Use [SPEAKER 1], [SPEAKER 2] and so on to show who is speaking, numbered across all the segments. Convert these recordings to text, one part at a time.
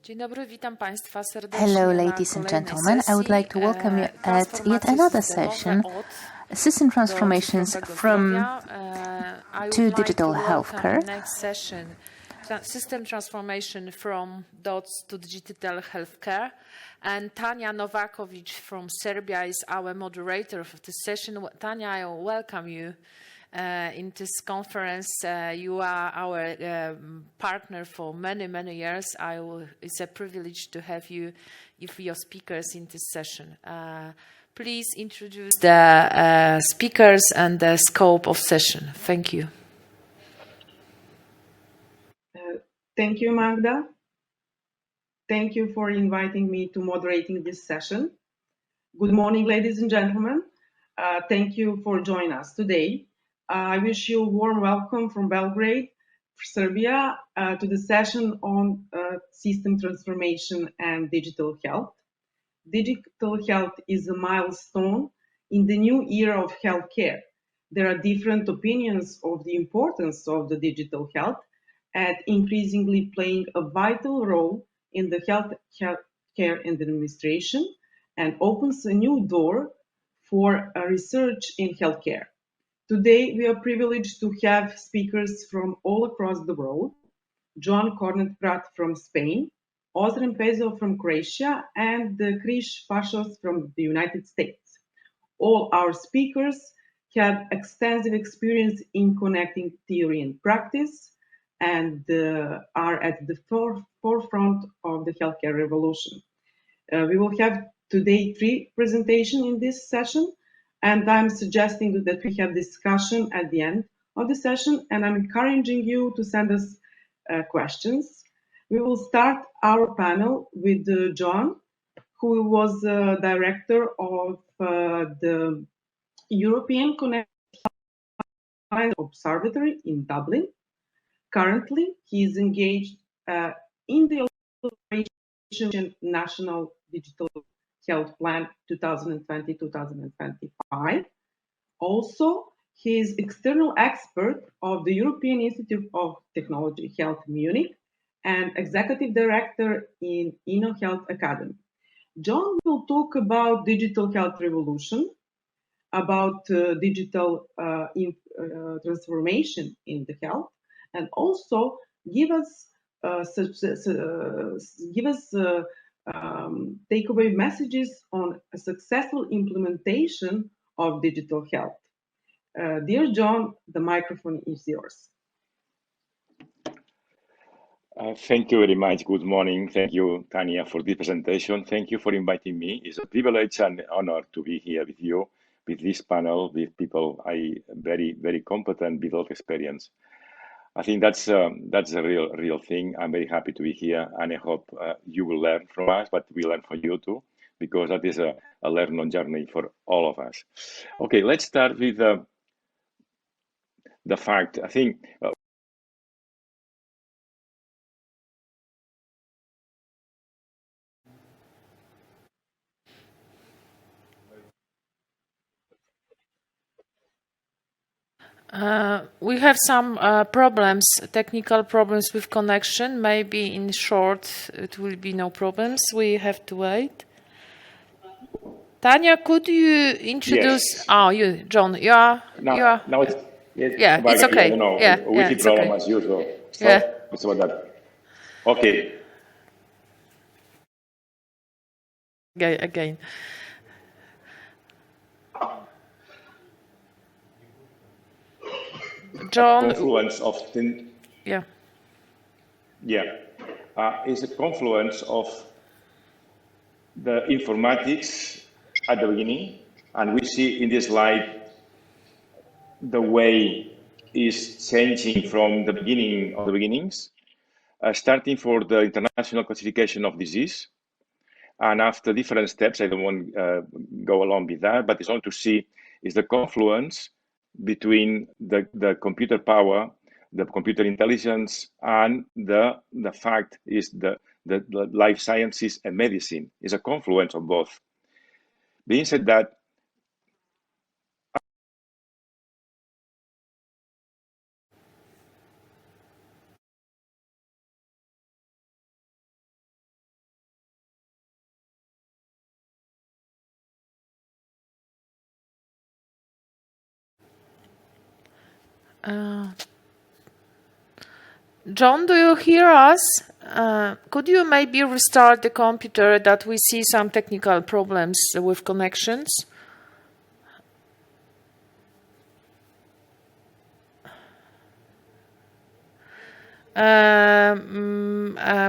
[SPEAKER 1] Dzień dobry, witam Państwa serdecznie.
[SPEAKER 2] Hello, ladies and gentlemen. I would like to welcome you at yet another session, System Transformations from to Digital Healthcare.
[SPEAKER 1] Next session, System Transformation from DOTS to Digital Healthcare. And Tanya Novakovic from Serbia is our moderator of this session. Tanya, I welcome you. In this conference, you are our partner for many, many years. It's a privilege to have you, your speakers in this session. Please introduce the speakers and the scope of session. Thank you.
[SPEAKER 3] Thank you, Magda. Thank you for inviting me to moderating this session. Good morning, ladies and gentlemen. Thank you for joining us today. I wish you a warm welcome from Belgrade, Serbia, to the session on system transformation and digital health. Digital health is a milestone in the new era of healthcare. There are different opinions of the importance of the digital health and increasingly playing a vital role in the healthcare administration and opens a new door for research in healthcare. Today, we are privileged to have speakers from all across the world. John Cornet-Prat from Spain, Ozren Pezo from Croatia, and Krish Pashos from the United States. All our speakers have extensive experience in connecting theory and practice and are at the forefront of the healthcare revolution. We will have today 3 presentations in this session. And I'm suggesting that we have discussion at the end of the session, and I'm encouraging you to send us questions. We will start our panel with John, who was director of the European Connect Observatory in Dublin. Currently, he is engaged in the National Digital Health Plan 2020-2025. Also, he is external expert of the European Institute of Technology Health Munich and executive director in InnoHealth Academy. John will talk about digital health revolution, about digital transformation in the health, and also give us takeaway messages on a successful implementation of digital health. Dear John, the microphone is yours.
[SPEAKER 4] Thank you very much. Good morning. Thank you, Tanya, for this presentation. Thank you for inviting me. It's a privilege and honor to be here with you, with this panel, with people very, very competent with all experience. I think that's a real thing. I'm very happy to be here, and I hope you will learn from us, but we learn from you too, because that is a learning journey for all of us. Okay, let's start with the fact. I think
[SPEAKER 1] we have some technical problems with connection. Maybe in short, it will be no problems. We have to wait. Tanya, could you introduce?
[SPEAKER 4] Yes.
[SPEAKER 1] Oh, you, John, you are.
[SPEAKER 4] Now it's
[SPEAKER 1] it's okay.
[SPEAKER 4] I don't know,
[SPEAKER 1] Wi-Fi
[SPEAKER 4] problem
[SPEAKER 1] okay.
[SPEAKER 4] as usual. So it's about that. Okay.
[SPEAKER 1] Again. John.
[SPEAKER 4] Confluence of is a confluence of the informatics at the beginning, and we see in this slide the way is changing from the beginning of the beginnings, starting for the international classification of disease, and after different steps. I don't want to go along with that, but it's only to see is the confluence between the computer power, the computer intelligence, and the fact is the life sciences and medicine is a confluence of both. Being said that,
[SPEAKER 1] John, do you hear us? Could you maybe restart the computer that we see some technical problems with connections?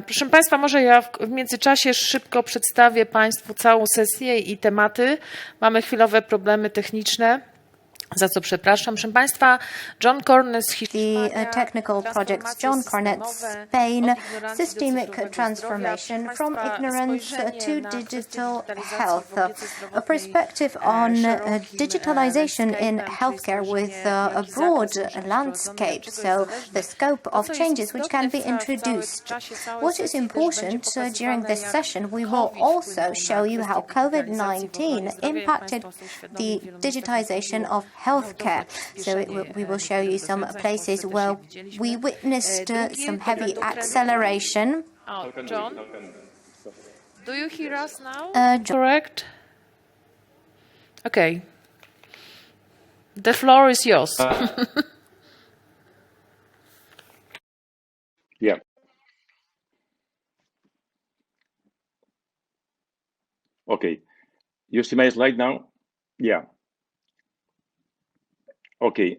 [SPEAKER 1] Proszę Państwa, może ja w międzyczasie szybko przedstawię Państwu całą sesję i tematy. Mamy chwilowe problemy techniczne, za co przepraszam. Proszę Państwa, John Cornet z Hiszpanii,
[SPEAKER 2] The technical projects John Cornet, Spain, systemic transformation from ignorance to digital health, a perspective on digitalization in healthcare with a broad landscape, so the scope of changes which can be introduced. What is important during this session, we will also show you how COVID-19 impacted the digitization of healthcare. So we will show you some places where we witnessed some heavy acceleration.
[SPEAKER 1] Oh, John, do you hear us now? Correct? Okay. The floor is yours.
[SPEAKER 4] Yeah. Okay. You see my slide now? Yeah. Okay,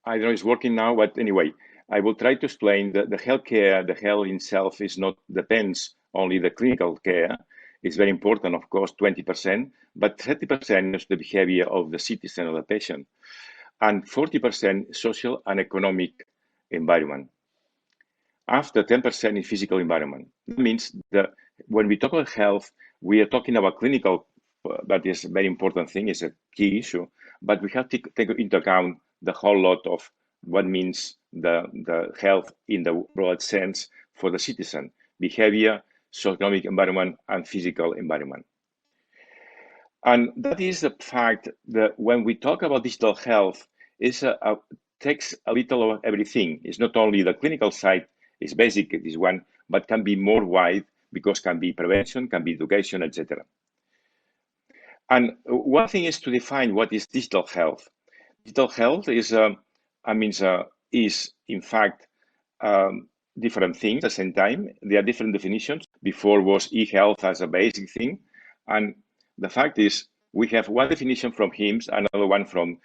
[SPEAKER 4] I don't know if it's working now, but anyway, I will try to explain that the healthcare, the health itself is not depends only the clinical care. It's very important, of course, 20%, but 30% is the behavior of the citizen or the patient, and 40% social and economic environment. After 10% in physical environment. That means that when we talk about health, we are talking about clinical. That is a very important thing, it's a key issue, but we have to take into account the whole lot of what means the health in the broad sense for the citizen, behavior, socioeconomic environment, and physical environment. And that is the fact that when we talk about digital health, it takes a little of everything. It's not only the clinical side, it's basic, this one, but can be more wide because can be prevention, can be education, etc. And one thing is to define what is digital health. Digital health is, in fact, different things at the same time. There are different definitions. Before was e-health as a basic thing. And the fact is, we have one definition from HIMSS, another one from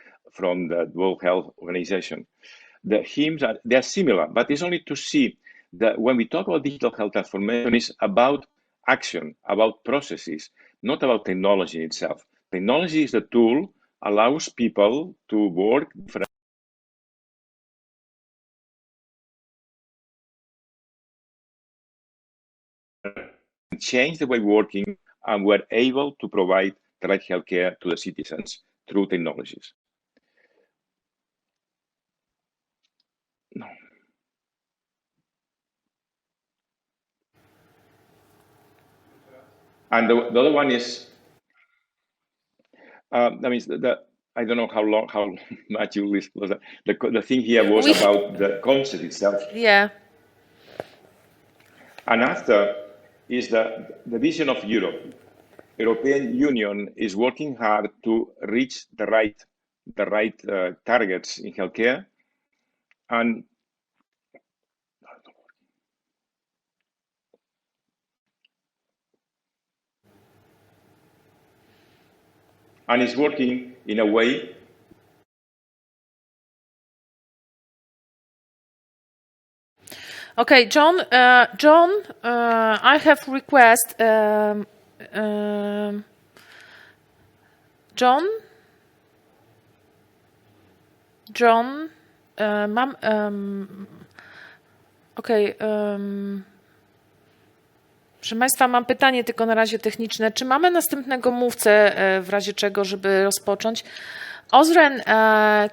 [SPEAKER 4] the World Health Organization. The HIMSS, they are similar, but it's only to see that when we talk about digital health transformation, it's about action, about processes, not about technology itself. Technology is the tool, allows people to work different. Change the way working, and we're able to provide the right healthcare to the citizens through technologies. No. And the other one is, that means that I don't know how much you was the thing here was about the concept itself.
[SPEAKER 1] Yeah.
[SPEAKER 4] And after is the vision of Europe. European Union is working hard to reach the right targets in healthcare, and is working in a way.
[SPEAKER 1] Okay, John. I have request. John. Mam. Okay. Proszę Państwa, mam pytanie tylko na razie techniczne. Czy mamy następnego mówcę w razie czego, żeby rozpocząć? Ozren,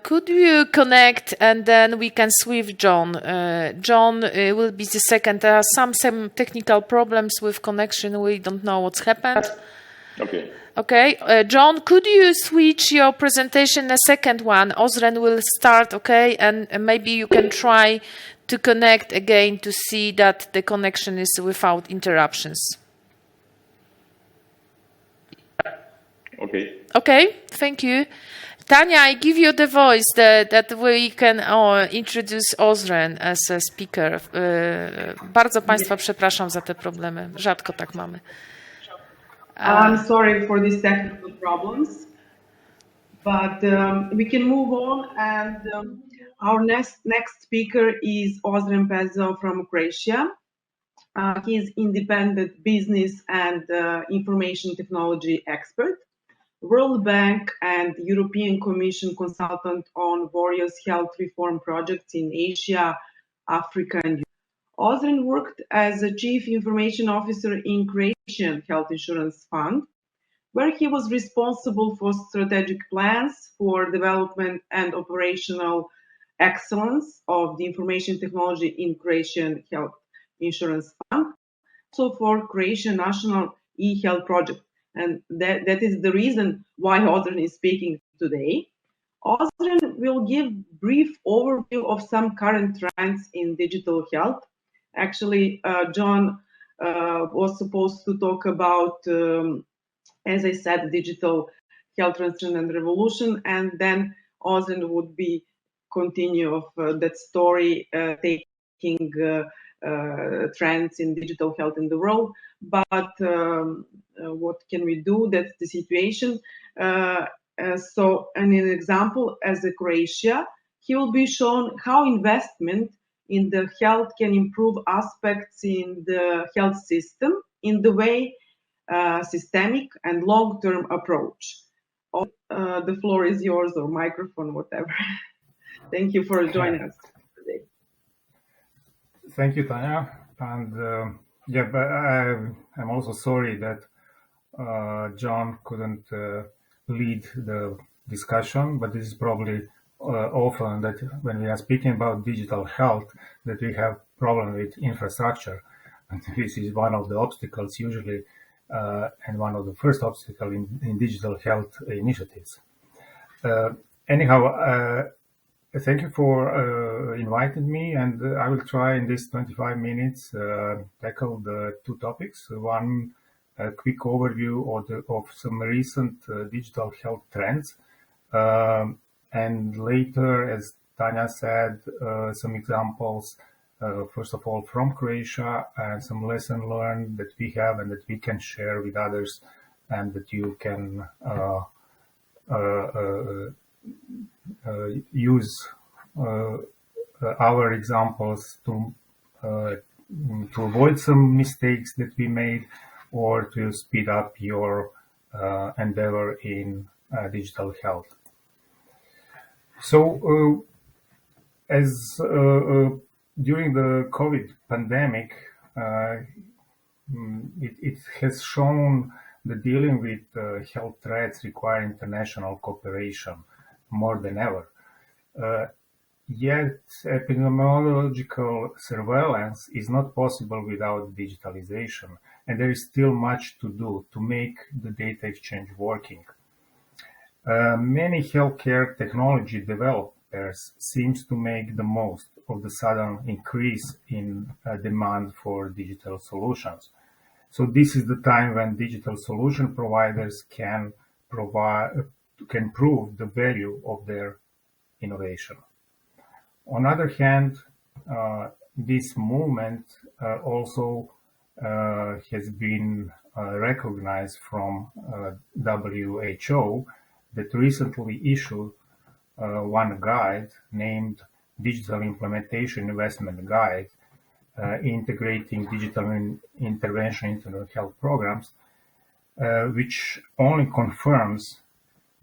[SPEAKER 1] could you connect and then we can switch John? John will be the second. There are some technical problems with connection. We don't know what's happened.
[SPEAKER 4] Okay.
[SPEAKER 1] Okay. John, could you switch your presentation a second one? Ozren will start, okay? And maybe you can try to connect again to see that the connection is without interruptions.
[SPEAKER 4] Okay.
[SPEAKER 1] Okay, thank you. Tanya, I give you the voice that we can introduce Ozren as a speaker. Bardzo Państwa przepraszam za te problemy. Rzadko tak mamy.
[SPEAKER 3] I'm sorry for these technical problems, but we can move on. And our next speaker is Ozren Pezo from Croatia. He is independent business and information technology expert, World Bank and European Commission consultant on various health reform projects in Asia, Africa, and Europe. Ozren worked as a chief information officer in Croatian Health Insurance Fund, where he was responsible for strategic plans for development and operational excellence of the information technology in Croatian Health Insurance Fund, also for Croatian National e-health project. And that is the reason why Ozren is speaking today. Ozren will give brief overview of some current trends in digital health. Actually, John was supposed to talk about, as I said, digital health transition and revolution, and then Ozren would be continue of that story, taking trends in digital health in the world. But what can we do? That's the situation. So, and an example as a Croatia, he will be shown how investment in the health can improve aspects in the health system in the way systemic and long-term approach. The floor is yours, or microphone, whatever. Thank you for joining us today.
[SPEAKER 5] Thank you, Tanya. And but I'm also sorry that John couldn't lead the discussion, but this is probably often that when we are speaking about digital health, that we have problem with infrastructure. And this is one of the obstacles usually, and one of the first obstacles in digital health initiatives. Anyhow, thank you for inviting me, and I will try in this 25 minutes tackle the two topics. One, a quick overview of some recent digital health trends, and later, as Tanya said, some examples, first of all, from Croatia, and some lessons learned that we have and that we can share with others, and that you can use our examples to avoid some mistakes that we made, or to speed up your endeavor in digital health. So, as during the COVID pandemic, it has shown that dealing with health threats require international cooperation more than ever. Yet epidemiological surveillance is not possible without digitalization, and there is still much to do to make the data exchange working. Many healthcare technology developers seems to make the most of the sudden increase in demand for digital solutions. So this is the time when digital solution providers can prove the value of their innovation. On the other hand, this movement also has been recognized from WHO, that recently issued one guide named Digital Implementation Investment Guide, integrating digital intervention into the health programs, which only confirms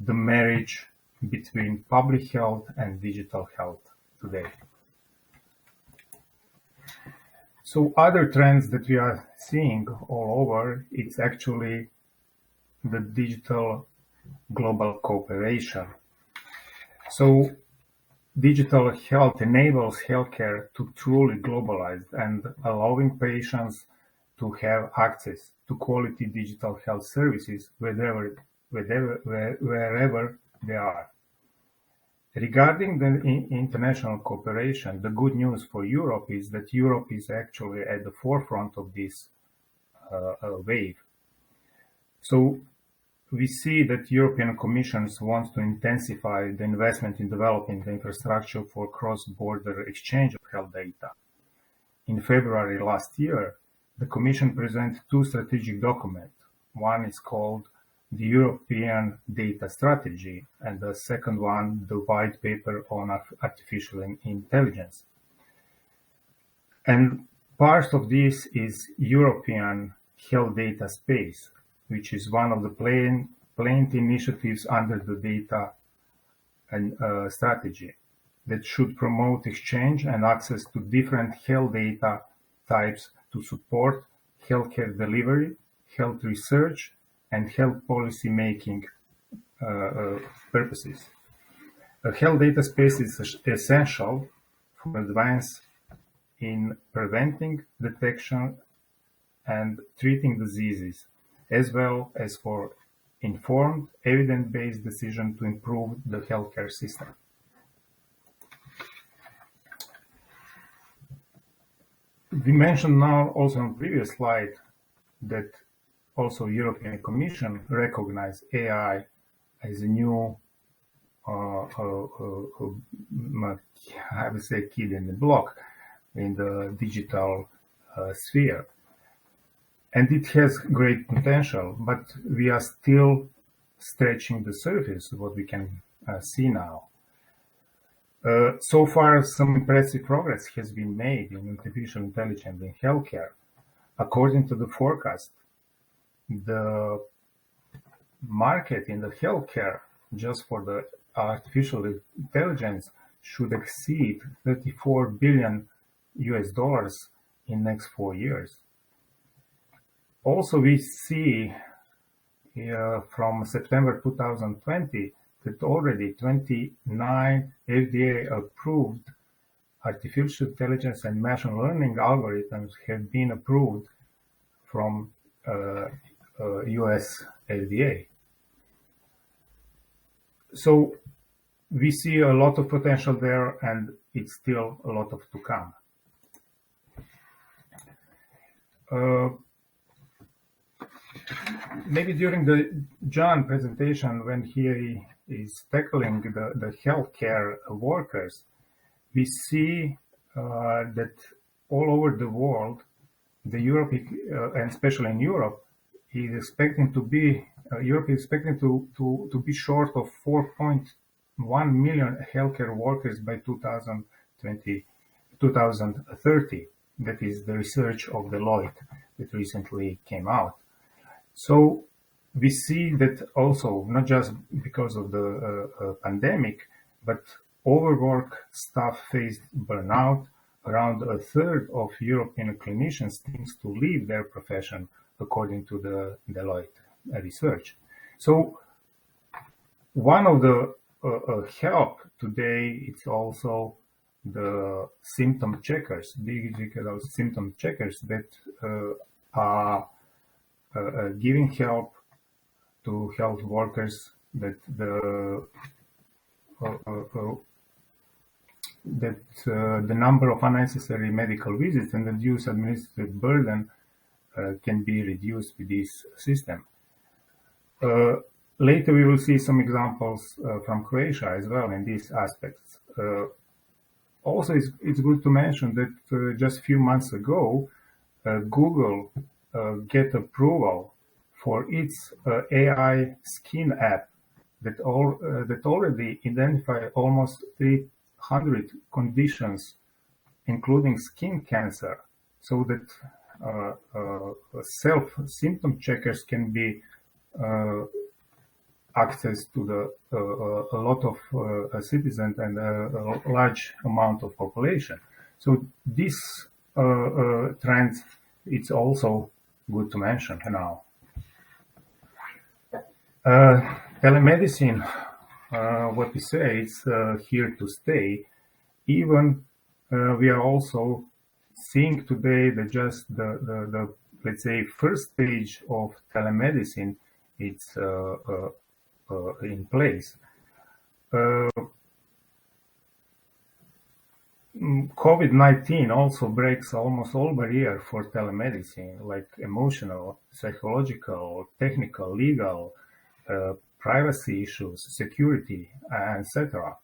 [SPEAKER 5] the marriage between public health and digital health today. So other trends that we are seeing all over, it's actually the digital global cooperation. So digital health enables healthcare to truly globalize and allowing patients to have access to quality digital health services wherever they are. Regarding the international cooperation, the good news for Europe is that Europe is actually at the forefront of this wave. So we see that European Commission wants to intensify the investment in developing the infrastructure for cross-border exchange of health data. In February last year, the Commission presented two strategic documents. One is called the European Data Strategy, and the second one, the White Paper on Artificial Intelligence. And part of this is European Health Data Space, which is one of the planned initiatives under the data and strategy that should promote exchange and access to different health data types to support healthcare delivery, health research, and health policy making purposes. A health data space is essential for advance in preventing, detection, and treating diseases, as well as for informed, evidence-based decision to improve the healthcare system. We mentioned now also on previous slide that also European Commission recognized AI as a new, I would say, kid in the block in the digital sphere. And it has great potential, but we are still stretching the surface of what we can see now. So far, some impressive progress has been made in artificial intelligence in healthcare. According to the forecast, the market in the healthcare just for the artificial intelligence should exceed $34 billion in next 4 years. Also, we see from September 2020 that already 29 FDA-approved artificial intelligence and machine learning algorithms have been approved from US FDA. So we see a lot of potential there, and it's still a lot of to come. Maybe during the John presentation, when he is tackling the healthcare workers, we see that all over the world, the Europe, and especially in Europe, is expecting to be Europe is expecting to be short of 4.1 million healthcare workers by 2030. That is the research of Deloitte that recently came out. So we see that also, not just because of the pandemic, but overwork staff faced burnout. Around a third of European clinicians thinks to leave their profession, according to the Deloitte research. So one of the help today is also the symptom checkers, digital symptom checkers that are giving help to health workers that the number of unnecessary medical visits and reduced administrative burden can be reduced with this system. Later we will see some examples from Croatia as well in these aspects. Also, it's good to mention that just a few months ago, Google get approval for its AI skin app that already identify almost 300 conditions, including skin cancer, so that self-symptom checkers can be access to a lot of citizens and a large amount of population. So this trend, it's also good to mention now. Telemedicine, what we say, it's here to stay. Even we are also seeing today that just the let's say first stage of telemedicine, it's in place. COVID-19 also breaks almost all barriers for telemedicine, like emotional, psychological, technical, legal, privacy issues, security, etc.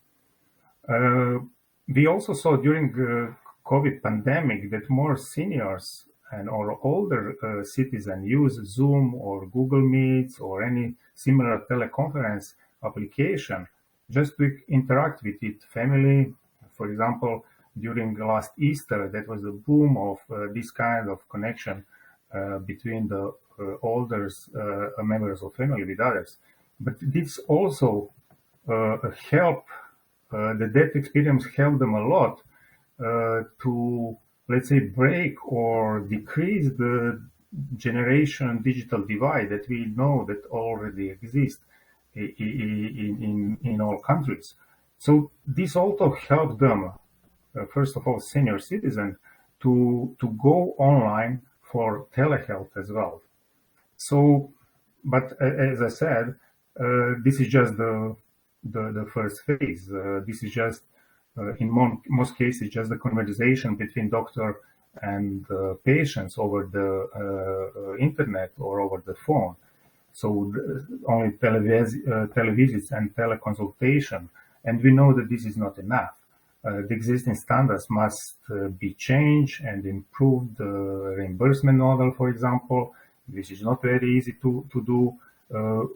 [SPEAKER 5] We also saw during the COVID pandemic that more seniors and or older citizens use Zoom or Google Meets or any similar teleconference application just to interact with its family. For example, during last Easter, that was a boom of this kind of connection between the older members of family with others. But this also helped, that experience helped them a lot to, let's say, break or decrease the generation digital divide that we know that already exists in all countries. So this also helped them, first of all, senior citizens, to go online for telehealth as well. So, but as I said, this is just the first phase. This is just, in most cases, just the conversation between doctor and patients over the internet or over the phone. So only televisits and teleconsultation. And we know that this is not enough. The existing standards must be changed and improved. The reimbursement model, for example, which is not very easy to do,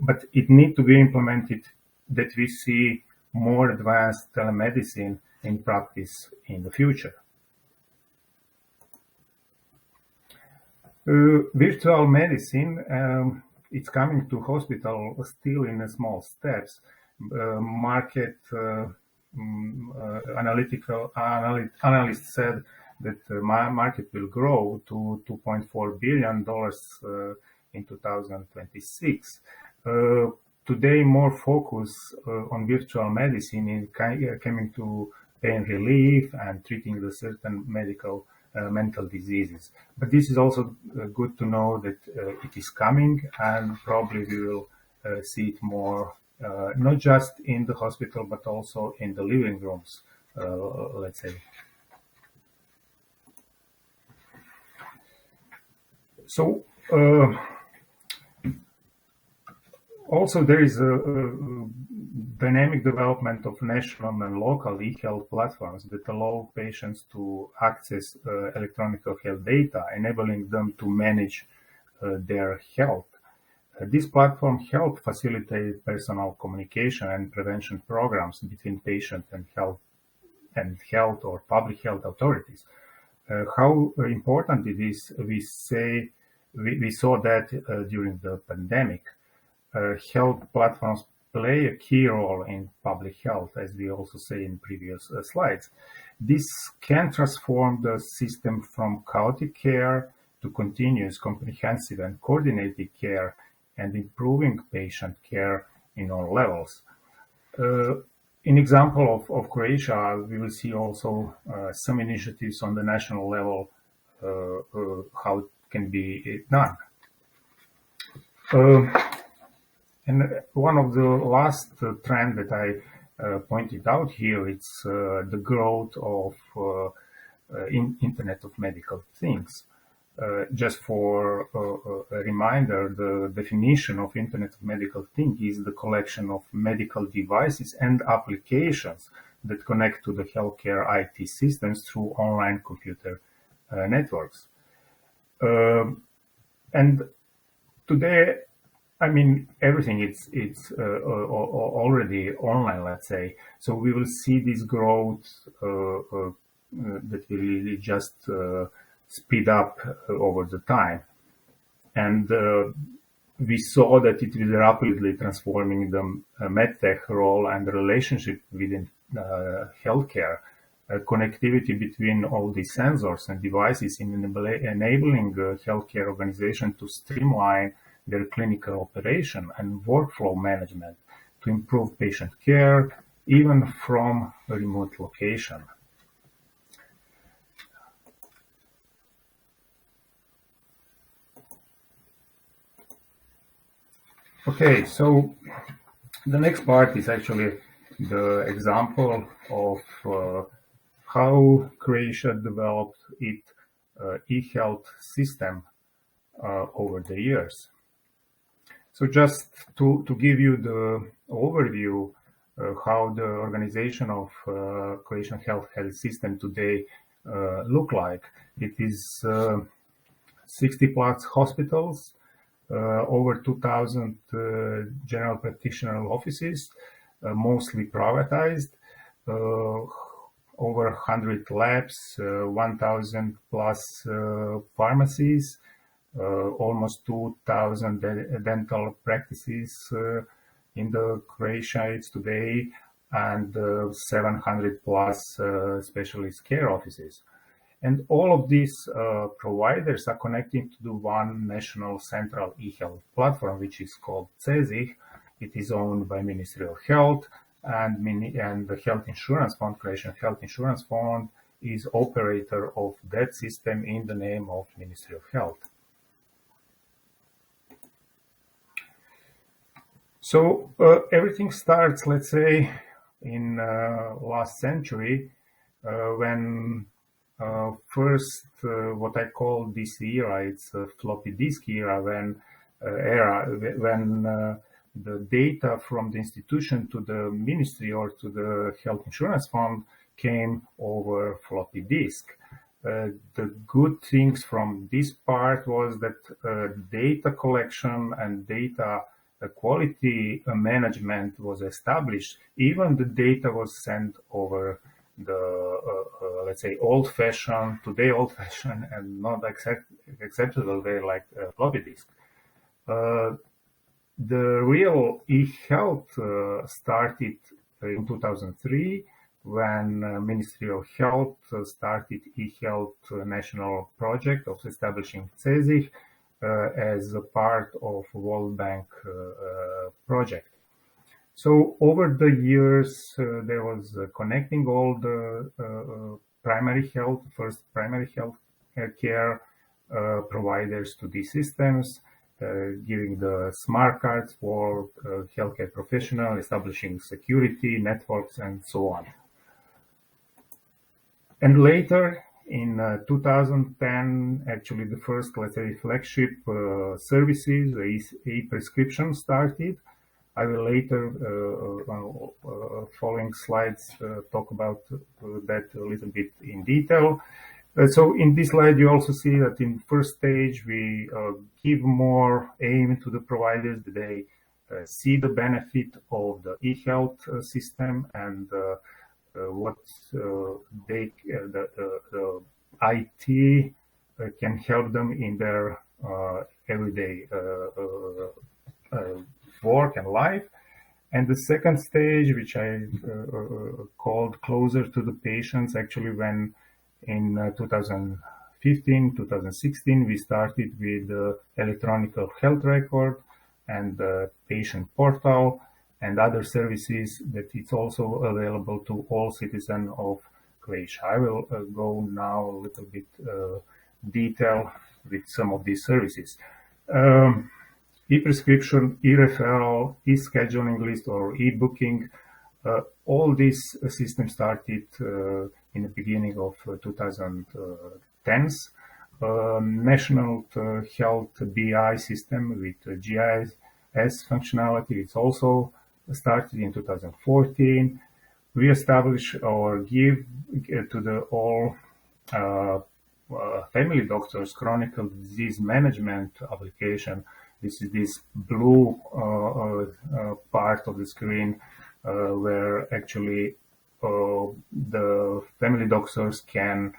[SPEAKER 5] but it needs to be implemented that we see more advanced telemedicine in practice in the future. Virtual medicine, it's coming to hospital still in small steps. Market analysts said that the market will grow to $2.4 billion in 2026. Today, more focus on virtual medicine is coming to pain relief and treating the certain mental diseases. But this is also good to know that it is coming, and probably we will see it more, not just in the hospital, but also in the living rooms, let's say. So, also, there is a dynamic development of national and local e-health platforms that allow patients to access electronic health data, enabling them to manage their health. This platform help facilitate personal communication and prevention programs between patient and health or public health authorities. How important it is, we saw that during the pandemic. Health platforms play a key role in public health, as we also say in previous slides. This can transform the system from chaotic care to continuous, comprehensive, and coordinated care, and improving patient care in all levels. In example of Croatia, we will see also some initiatives on the national level, how it can be done. And one of the last trend that I pointed out here, it's the growth of Internet of Medical Things. Just for a reminder, the definition of Internet of Medical Things is the collection of medical devices and applications that connect to the healthcare IT systems through online computer networks. And today, I mean, everything it's already online, let's say. So we will see this growth that will really just speed up over the time. And we saw that it will rapidly transforming the medtech role and the relationship within healthcare, connectivity between all these sensors and devices in enabling healthcare organization to streamline their clinical operation and workflow management to improve patient care, even from a remote location. Okay, so the next part is actually the example of how Croatia developed its e-health system over the years. So just to give you the overview how the organization of Croatian health system today look like. It is 60 plus hospitals, over 2,000 general practitioner offices, mostly privatized, over 100 labs, 1,000 plus pharmacies, almost 2,000 dental practices in the Croatia today, and 700 plus specialist care offices. And all of these providers are connecting to the one national central e-health platform, which is called CEZIH. It is owned by Ministry of Health, and the Health Insurance Fund, Croatian Health Insurance Fund, is operator of that system in the name of Ministry of Health. So everything starts, let's say, in last century, when first what I call this era, it's a floppy disk era, when the data from the institution to the ministry or to the health insurance fund came over floppy disk. The good things from this part was that data collection and data quality management was established. Even the data was sent over the, let's say, old-fashioned and not acceptable way like floppy disk. The real e-health started in 2003 when Ministry of Health started e-health national project of establishing CEZIH as a part of World Bank project. So over the years, there was connecting all the primary health care providers to these systems, giving the smart cards for healthcare professionals, establishing security networks, and so on. And later, in 2010, actually the first, let's say, flagship services, e-prescription started. I will later, following slides, talk about that a little bit in detail. So in this slide, you also see that in first stage, we give more aim to the providers. They see the benefit of the e-health system and what the IT can help them in their everyday work and life. And the second stage, which I called closer to the patients, actually when in 2015, 2016, we started with the electronic health record and the patient portal and other services that it's also available to all citizens of Croatia. I will go now a little bit detail with some of these services. E-prescription, e-referral, e-scheduling list or e-booking, all these systems started in the beginning of 2010s. National Health BI system with GIS functionality, it's also started in 2014. We establish or give to the all family doctors chronic disease management application. This is this blue part of the screen where actually the family doctors can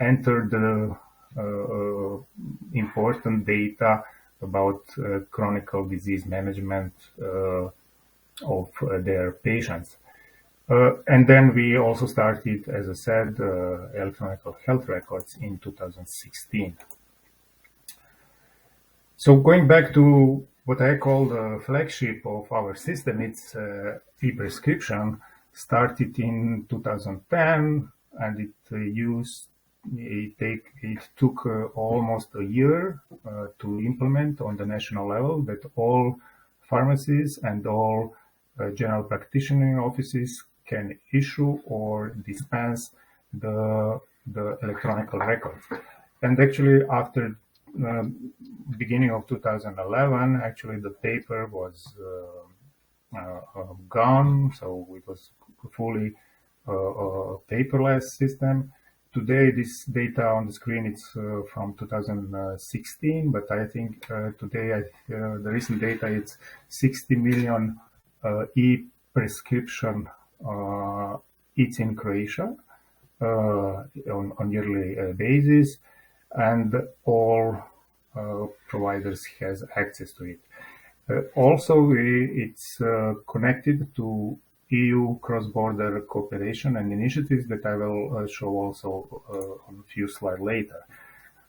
[SPEAKER 5] enter the important data about chronic disease management of their patients. And then we also started, as I said, electronic health records in 2016. So going back to what I call the flagship of our system, it's e-prescription, started in 2010, and it took almost a year to implement on the national level, that all pharmacies and all general practitioner offices can issue or dispense the electronic records. And actually, after beginning of 2011, actually the paper was gone, so it was fully paperless system. Today, this data on the screen is from 2016, but I think today the recent data it's 60 million e-prescription it's in Croatia on yearly basis, and all providers has access to it. Also, it's connected to EU cross-border cooperation and initiatives that I will show also on a few slides later.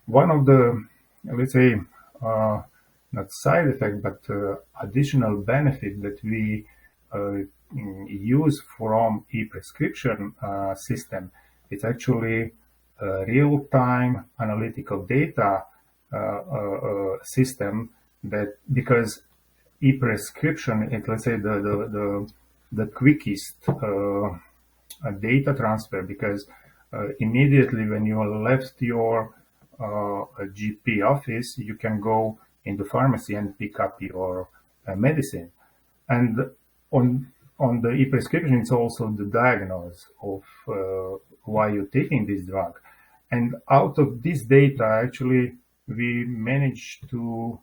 [SPEAKER 5] One of the, let's say, not side effect, but additional benefit that we use from e-prescription system, it's actually a real-time analytical data system that, because e-prescription, let's say the quickest data transfer, because immediately when you left your GP office, you can go in the pharmacy and pick up your medicine. And on the e-prescription, it's also the diagnosis of why you're taking this drug. And out of this data, actually, we managed to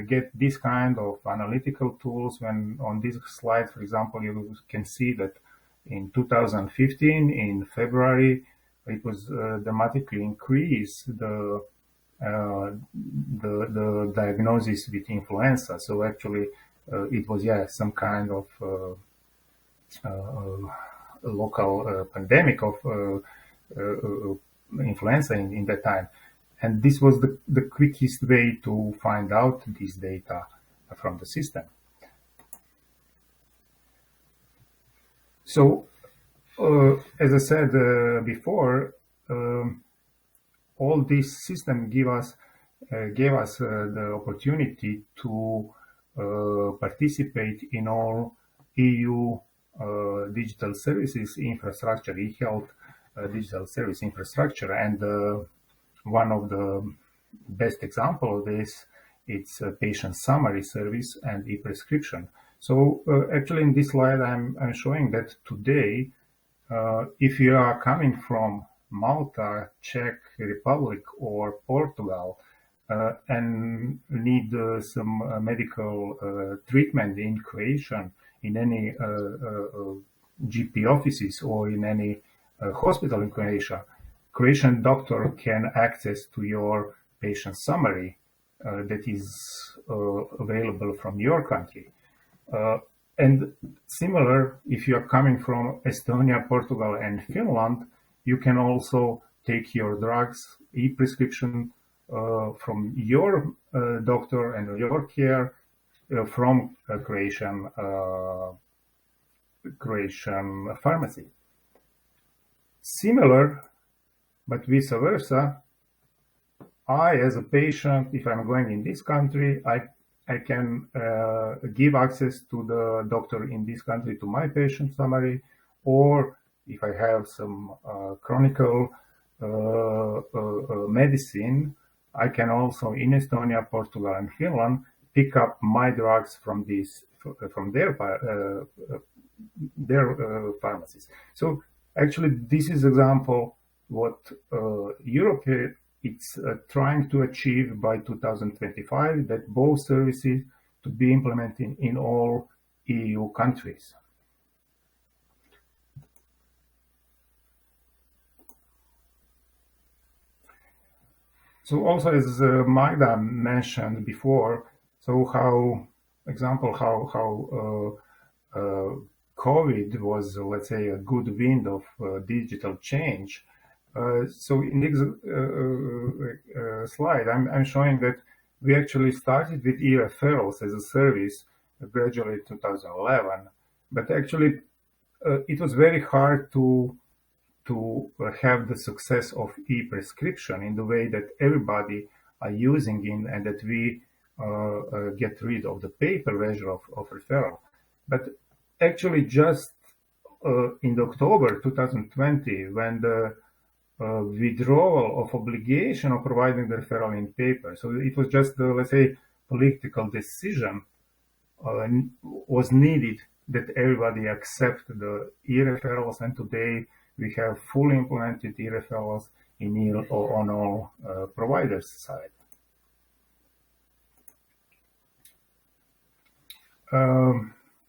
[SPEAKER 5] get this kind of analytical tools. When on this slide, for example, you can see that in 2015, in February, it was dramatically increased the diagnosis with influenza. So actually, it was some kind of local pandemic of influenza in that time. And this was the quickest way to find out this data from the system. So, as I said before, all this system gave us the opportunity to participate in all EU digital services infrastructure, e-health digital service infrastructure, and one of the best example of this, it's a patient summary service and e-prescription. So actually in this slide, I'm showing that today, if you are coming from Malta, Czech Republic, or Portugal, and need some medical treatment in Croatia, in any GP offices or in any hospital in Croatia, Croatian doctor can access to your patient summary that is available from your country. And similar, if you are coming from Estonia, Portugal, and Finland, you can also take your drugs, e-prescription from your doctor and your care from a Croatian pharmacy. Similar, but vice versa, I, as a patient, if I'm going in this country, I can give access to the doctor in this country to my patient summary, or if I have some chronic medicine, I can also in Estonia, Portugal, and Finland pick up my drugs from their pharmacies. So actually, this is example what Europe it's trying to achieve by 2025, that both services to be implemented in all EU countries. So also, as Magda mentioned before, so how COVID was, let's say, a good wind of digital change. So in this slide, I'm showing that we actually started with e-referrals as a service gradually in 2011, but actually it was very hard to have the success of e-prescription in the way that everybody are using it, and that we get rid of the paper version of referral. But actually just in October 2020, when the withdrawal of obligation of providing the referral in paper. So it was just, let's say, political decision was needed that everybody accept the e-referrals, and today we have fully implemented e-referrals on all providers' side.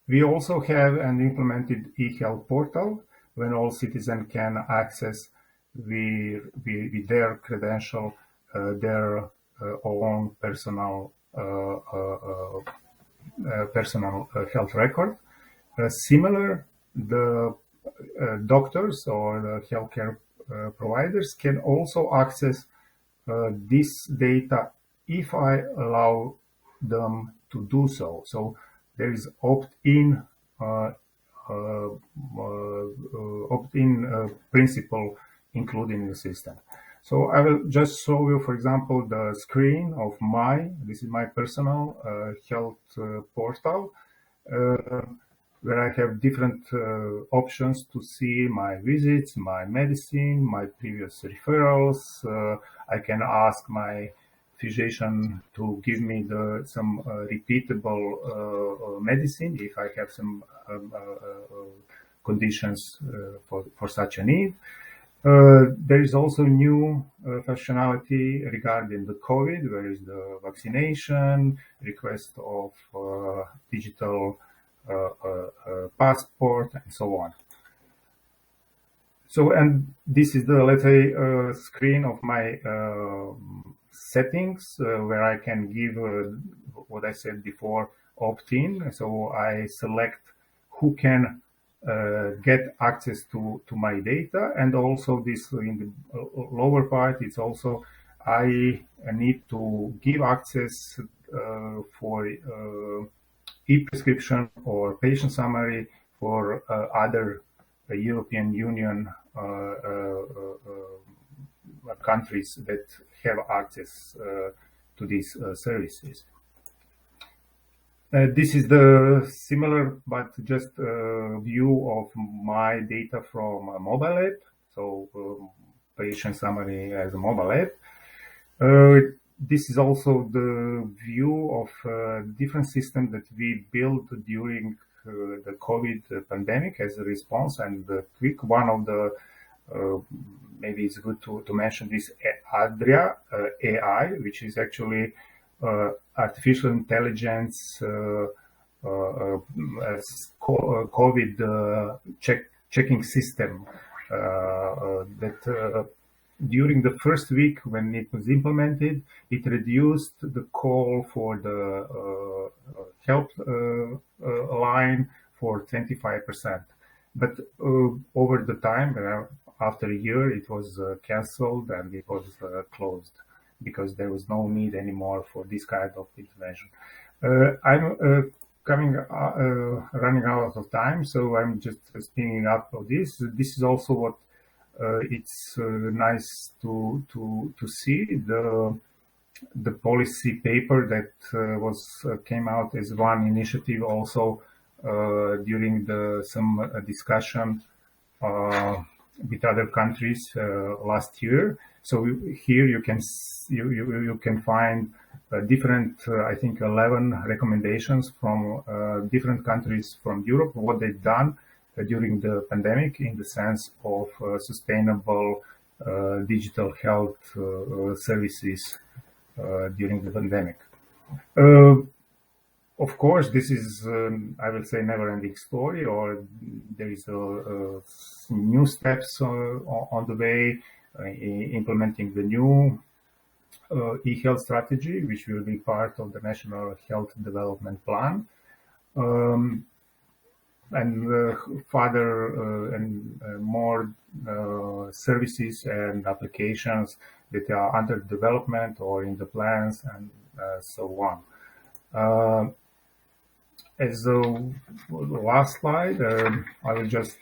[SPEAKER 5] We also have an implemented e-health portal when all citizens can access with their credential their own personal health record. Similar, the doctors or the healthcare providers can also access this data if I allow them to do so. So there is opt-in principle included in the system. So I will just show you, for example, the screen of this is my personal health portal, where I have different options to see my visits, my medicine, my previous referrals. I can ask my physician to give me some repeatable medicine if I have some conditions for such a need. There is also new functionality regarding the COVID, where is the vaccination, request of digital passport, and so on. So, and this is the, let's say, screen of my settings, where I can give what I said before, opt-in. So I select who can get access to my data, and also this in the lower part, it's also I need to give access for e-prescription or patient summary for other European Union countries that have access to these services. This is the similar but just view of my data from a mobile app. So patient summary as a mobile app. This is also the view of different systems that we built during the COVID pandemic as a response. And the quick one of the, maybe it's good to mention this Adria AI, which is actually artificial intelligence COVID checking system that during the first week when it was implemented, it reduced the call for the help line for 25%. But over the time, after a year, it was cancelled and it was closed, because there was no need anymore for this kind of intervention. I'm running out of time, so I'm just speeding up of this. This is also what it's nice to see the policy paper that came out as one initiative also during some discussion with other countries last year. So here you can find different, I think 11 recommendations from different countries from Europe, what they've done during the pandemic in the sense of sustainable digital health services during the pandemic. Of course, this is, I will say, never-ending story, or there is new steps on the way, implementing the new e-health strategy, which will be part of the National Health Development Plan, and further and more services and applications that are under development or in the plans, and so on. As the last slide, I will just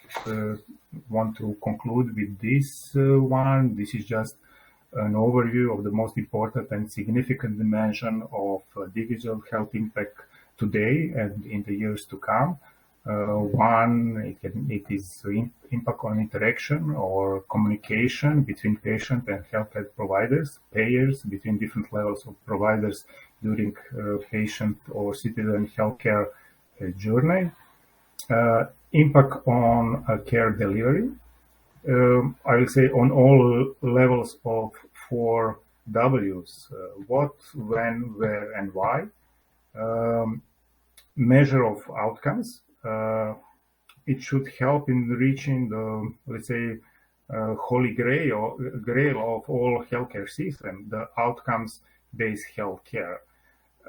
[SPEAKER 5] want to conclude with this one. This is just an overview of the most important and significant dimension of digital health impact today and in the years to come. One, it is impact on interaction or communication between patient and healthcare providers, payers, between different levels of providers during patient or citizen healthcare journey. Impact on care delivery. I will say on all levels of 4 W's, what, when, where, and why. Measure of outcomes. It should help in reaching the, let's say, holy grail of all healthcare system, the outcomes-based healthcare.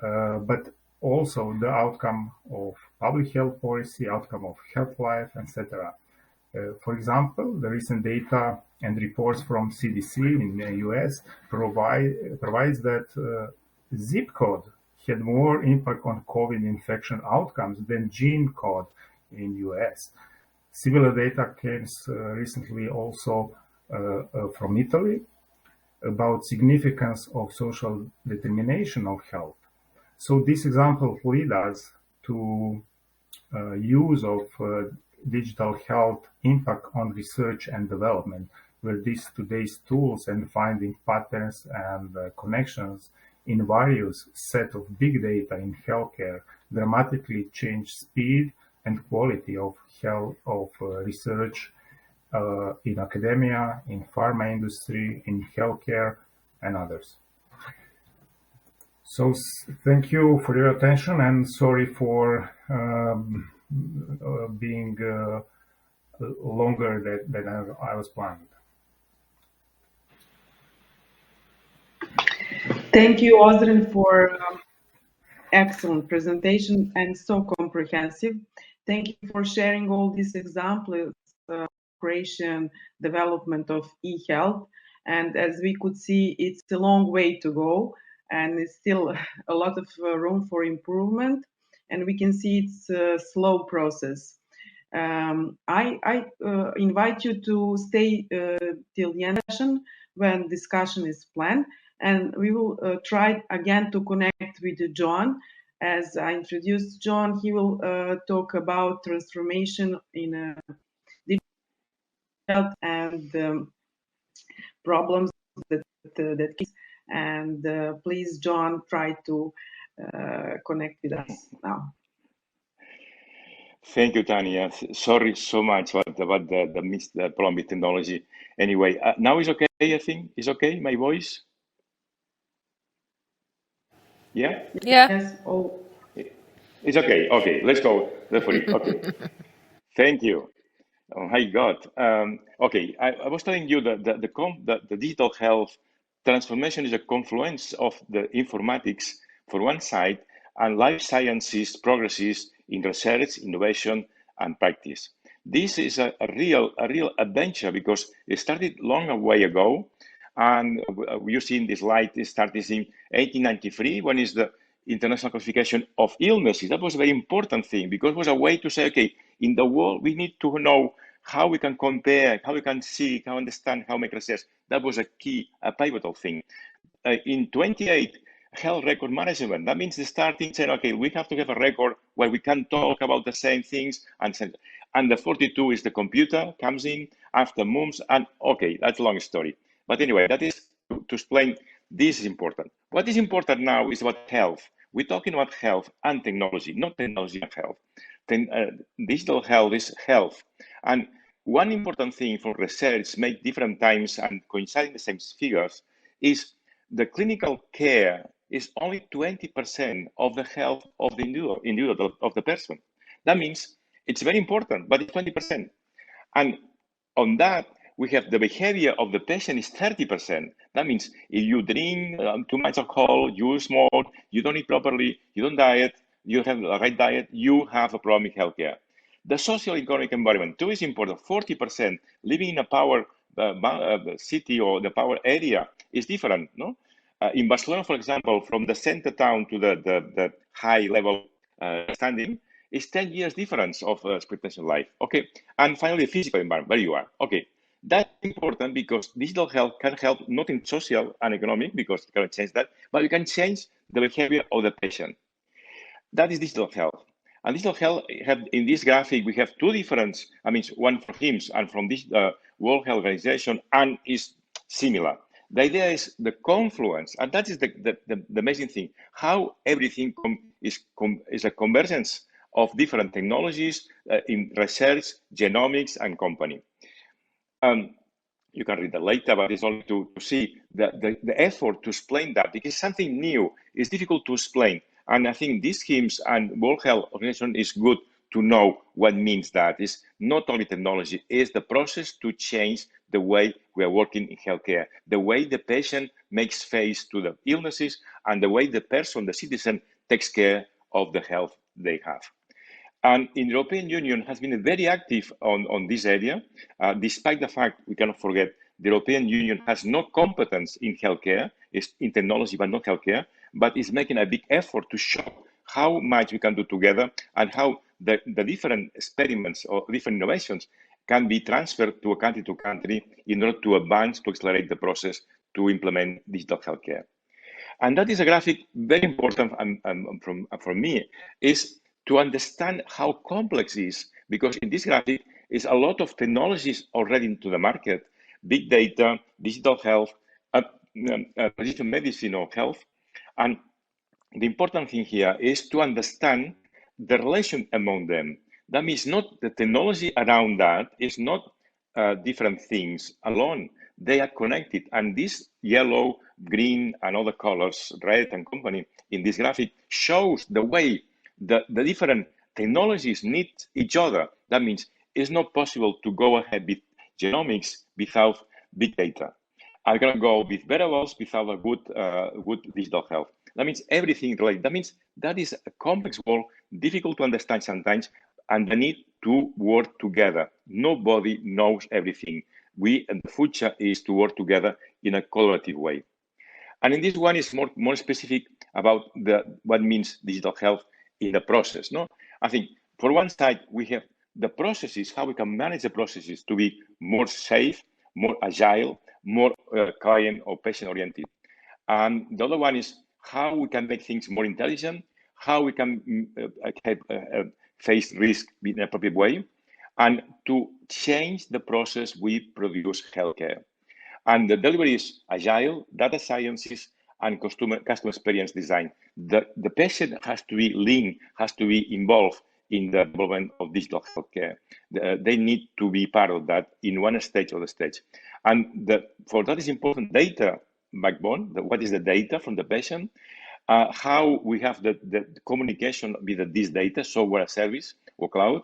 [SPEAKER 5] But also the outcome of public health policy, outcome of health life, etc. For example, the recent data and reports from CDC in the US provides that zip code had more impact on COVID infection outcomes than gene code in US. Similar data came recently also from Italy about significance of social determination of health. So this example leads us to use of digital health impact on research and development, where today's tools and finding patterns and connections in various set of big data in healthcare dramatically change speed and quality of research in academia, in pharma industry, in healthcare, and others. So thank you for your attention, and sorry for being longer than I was planned.
[SPEAKER 3] Thank you, Ozren, for excellent presentation and so comprehensive. Thank you for sharing all these examples of creation, development of e-health. And as we could see, it's a long way to go, and it's still a lot of room for improvement. And we can see it's a slow process. I invite you to stay till the end of the session when discussion is planned. And we will try again to connect with John. As I introduced John, he will talk about transformation in digital health and problems that and please, John, try to connect with us now.
[SPEAKER 4] Thank you, Tanya. Sorry so much about the problem with technology. Anyway, now it's okay, I think. It's okay, my voice? Yeah?
[SPEAKER 1] Yeah.
[SPEAKER 3] Yes. Oh.
[SPEAKER 4] It's okay. Okay, let's go. Okay. Thank you. Oh my God. Okay, I was telling you that the digital health transformation is a confluence of the informatics for one side and life sciences progresses in research, innovation, and practice. This is a real adventure because it started long way ago. And you see in this slide, it started in 1893, when is the International Classification of Illnesses. That was a very important thing because it was a way to say, okay, in the world, we need to know how we can compare, how we can see, how understand, how make research. That was a key, a pivotal thing. In 28, health record management. That means the starting saying, okay, we have to have a record where we can talk about the same things. And the 42 is the computer comes in after MUMS. And okay, that's a long story. But anyway, that is to explain this is important. What is important now is about health. We're talking about health and technology, not technology and health. Digital health is health. And one important thing for research made different times and coinciding the same figures is the clinical care is only 20% of the health of the individual of the person. That means it's very important, but it's 20%. And on that, we have the behavior of the patient is 30%. That means if you drink too much alcohol, you smoke, you don't eat properly, you don't diet, you have the right diet, you have a problem in healthcare. The socio-economic environment too is important. 40% living in a power city or the power area is different. No, in Barcelona, for example, from the center town to the high level standing is 10 years difference of expectation of life. Okay, and finally, the physical environment where you are. Okay. That's important because digital health can help not in social and economic because it can change that, but you can change the behavior of the patient. That is digital health. And digital health, in this graphic, we have two different, one from HIMSS and from this World Health Organization, and is similar. The idea is the confluence, and that is the amazing thing, how everything is a convergence of different technologies in research, genomics, and company. You can read that later, but it's only to see the effort to explain that, because it's something new. It's difficult to explain. And I think this HIMSS and World Health Organization is good to know what means that. It's not only technology, it's the process to change the way we are working in healthcare, the way the patient makes face to the illnesses, and the way the person, the citizen, takes care of the health they have. And the European Union has been very active on this area, despite the fact, we cannot forget, the European Union has no competence in healthcare, it's in technology, but not healthcare, but is making a big effort to show how much we can do together and how the different experiments or different innovations can be transferred to country in order to advance, to accelerate the process to implement digital healthcare. And that is a graphic very important for me, is to understand how complex it is, because in this graphic is a lot of technologies already into the market, big data, digital health, precision medicine or health. And the important thing here is to understand the relation among them. That means not the technology around that is not different things alone. They are connected. And this yellow, green, and other colors, red and company, in this graphic shows the way the different technologies need each other. That means it's not possible to go ahead with genomics without big data. I cannot go with wearables without a good digital health. That means everything related. That means that is a complex world, difficult to understand sometimes, and they need to work together. Nobody knows everything. And the future is to work together in a collaborative way. And in this one is more specific about what means digital health in the process. No, I think for one side we have the processes, how we can manage the processes to be more safe, more agile, more client or patient oriented. And the other one is how we can make things more intelligent, how we can face risk in an appropriate way, and to change the process we produce healthcare. And the delivery is agile, data sciences, and customer experience design. The patient has to be linked, has to be involved in the development of digital healthcare. They need to be part of that in one stage or the stage. And for that is important data backbone, what is the data from the patient, how we have the communication with this data, software as service or cloud,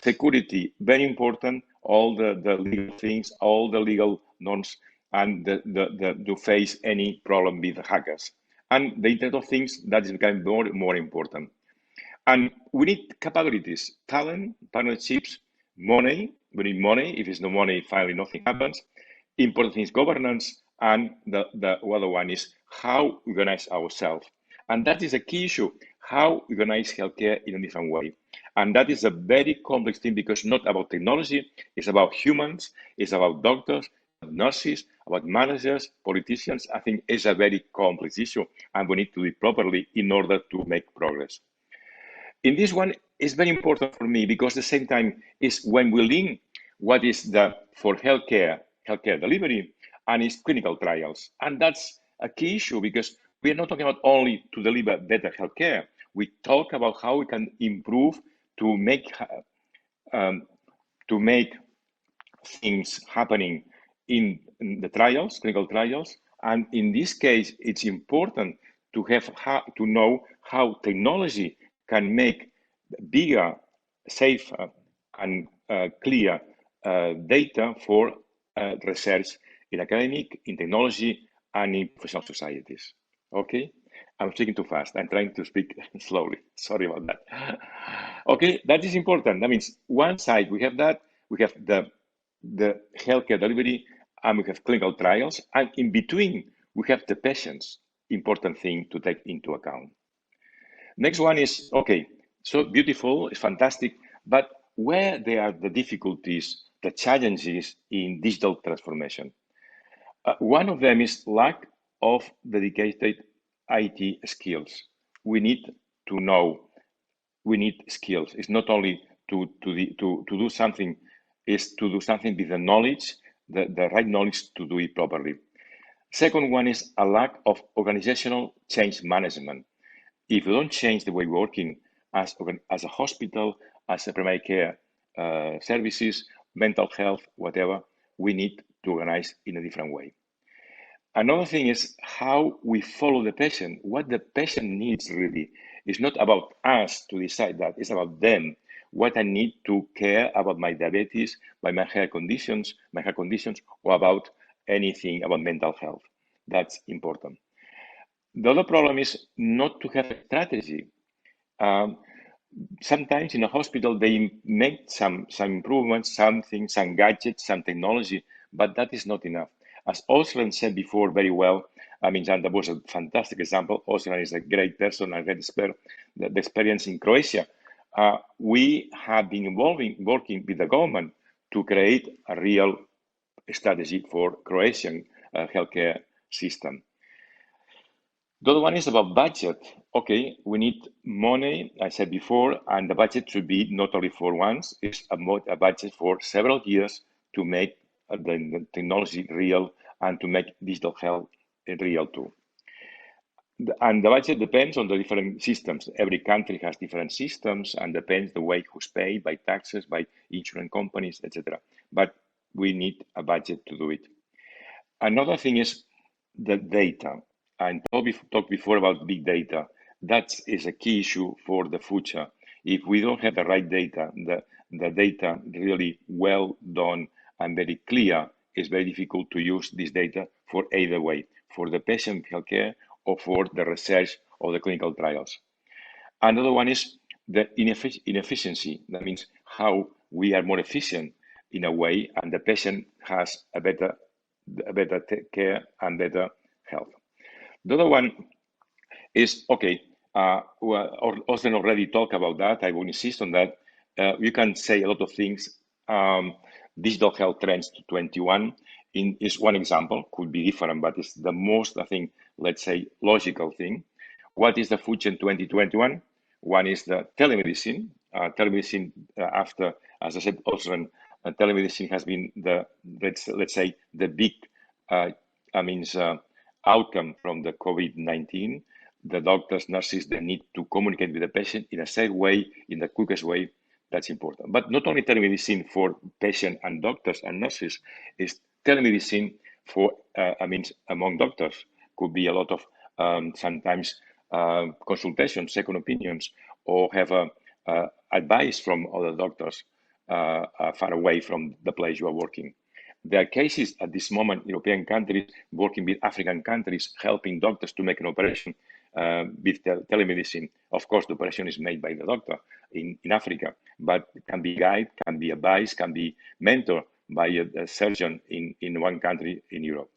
[SPEAKER 4] security, very important, all the legal things, all the legal norms, and to face any problem with hackers. And the Internet of Things, that is becoming more important. And we need capabilities, talent, partnerships, money. We need money. If it's no money, finally nothing happens. Important things, governance, and the other one is how we organize ourselves. And that is a key issue, how we organize healthcare in a different way. And that is a very complex thing, because not about technology, it's about humans, it's about doctors, nurses, about managers, politicians. I think it's a very complex issue, and we need to do it properly in order to make progress. In this one, it's very important for me, because at the same time is when we link what is for healthcare delivery, and it's clinical trials. And that's a key issue, because we are not talking about only to deliver better healthcare. We talk about how we can improve to make things happening in the trials, clinical trials. And in this case, it's important to know how technology can make bigger, safer, and clear data for research in academic, in technology, and in professional societies. Okay, I'm speaking too fast. I'm trying to speak slowly. Sorry about that. Okay, that is important. That means one side we have that, we have the healthcare delivery, and we have clinical trials, and in between we have the patients. Important thing to take into account. Next one is, okay, so beautiful, it's fantastic, but where there are the difficulties, the challenges in digital transformation? One of them is lack of dedicated IT skills. We need to know we need skills. It's not only to do something, is to do something with the knowledge, the right knowledge to do it properly. Second one is a lack of organizational change management. If we don't change the way we're working as a hospital, as a primary care services, mental health, whatever, we need to organize in a different way. Another thing is how we follow the patient. What the patient needs really is not about us to decide that, it's about them. What I need to care about my diabetes, my health conditions, or about anything about mental health. That's important. The other problem is not to have a strategy. Sometimes in a hospital, they make some improvements, some gadgets, some technology, but that is not enough. As Osran said before very well, I mean, that was a fantastic example. Osran is a great person, a great expert. The experience in Croatia, we have been working with the government to create a real strategy for Croatian healthcare system. The other one is about budget. Okay, we need money, I said before, and the budget should be not only for once, it's a budget for several years to make the technology real and to make digital health real too. And the budget depends on the different systems. Every country has different systems and depends the way who's paid by taxes, by insurance companies, etc. But we need a budget to do it. Another thing is the data. I talked before about big data. That is a key issue for the future. If we don't have the right data, the data really well done and very clear, it's very difficult to use this data for either way, for the patient healthcare or for the research or the clinical trials. Another one is the inefficiency. That means how we are more efficient in a way, and the patient has a better care and better health. The other one is, okay, Austin already talked about that. I will insist on that. You can say a lot of things. Digital health trends to 21 is one example, could be different, but it's the most, I think, let's say, logical thing. What is the future in 2021? One is the telemedicine. Telemedicine, after, as I said, also, telemedicine has been the, let's say, the big, outcome from the COVID-19. The doctors, nurses, they need to communicate with the patient in a safe way, in the quickest way. That's important. But not only telemedicine for patient and doctors and nurses, is telemedicine for, among doctors. Could be a lot of sometimes consultations, second opinions, or have advice from other doctors far away from the place you are working. There are cases at this moment, European countries working with African countries, helping doctors to make an operation with telemedicine. Of course, the operation is made by the doctor in Africa, but it can be guide, can be advice, can be mentored by a surgeon in one country in Europe.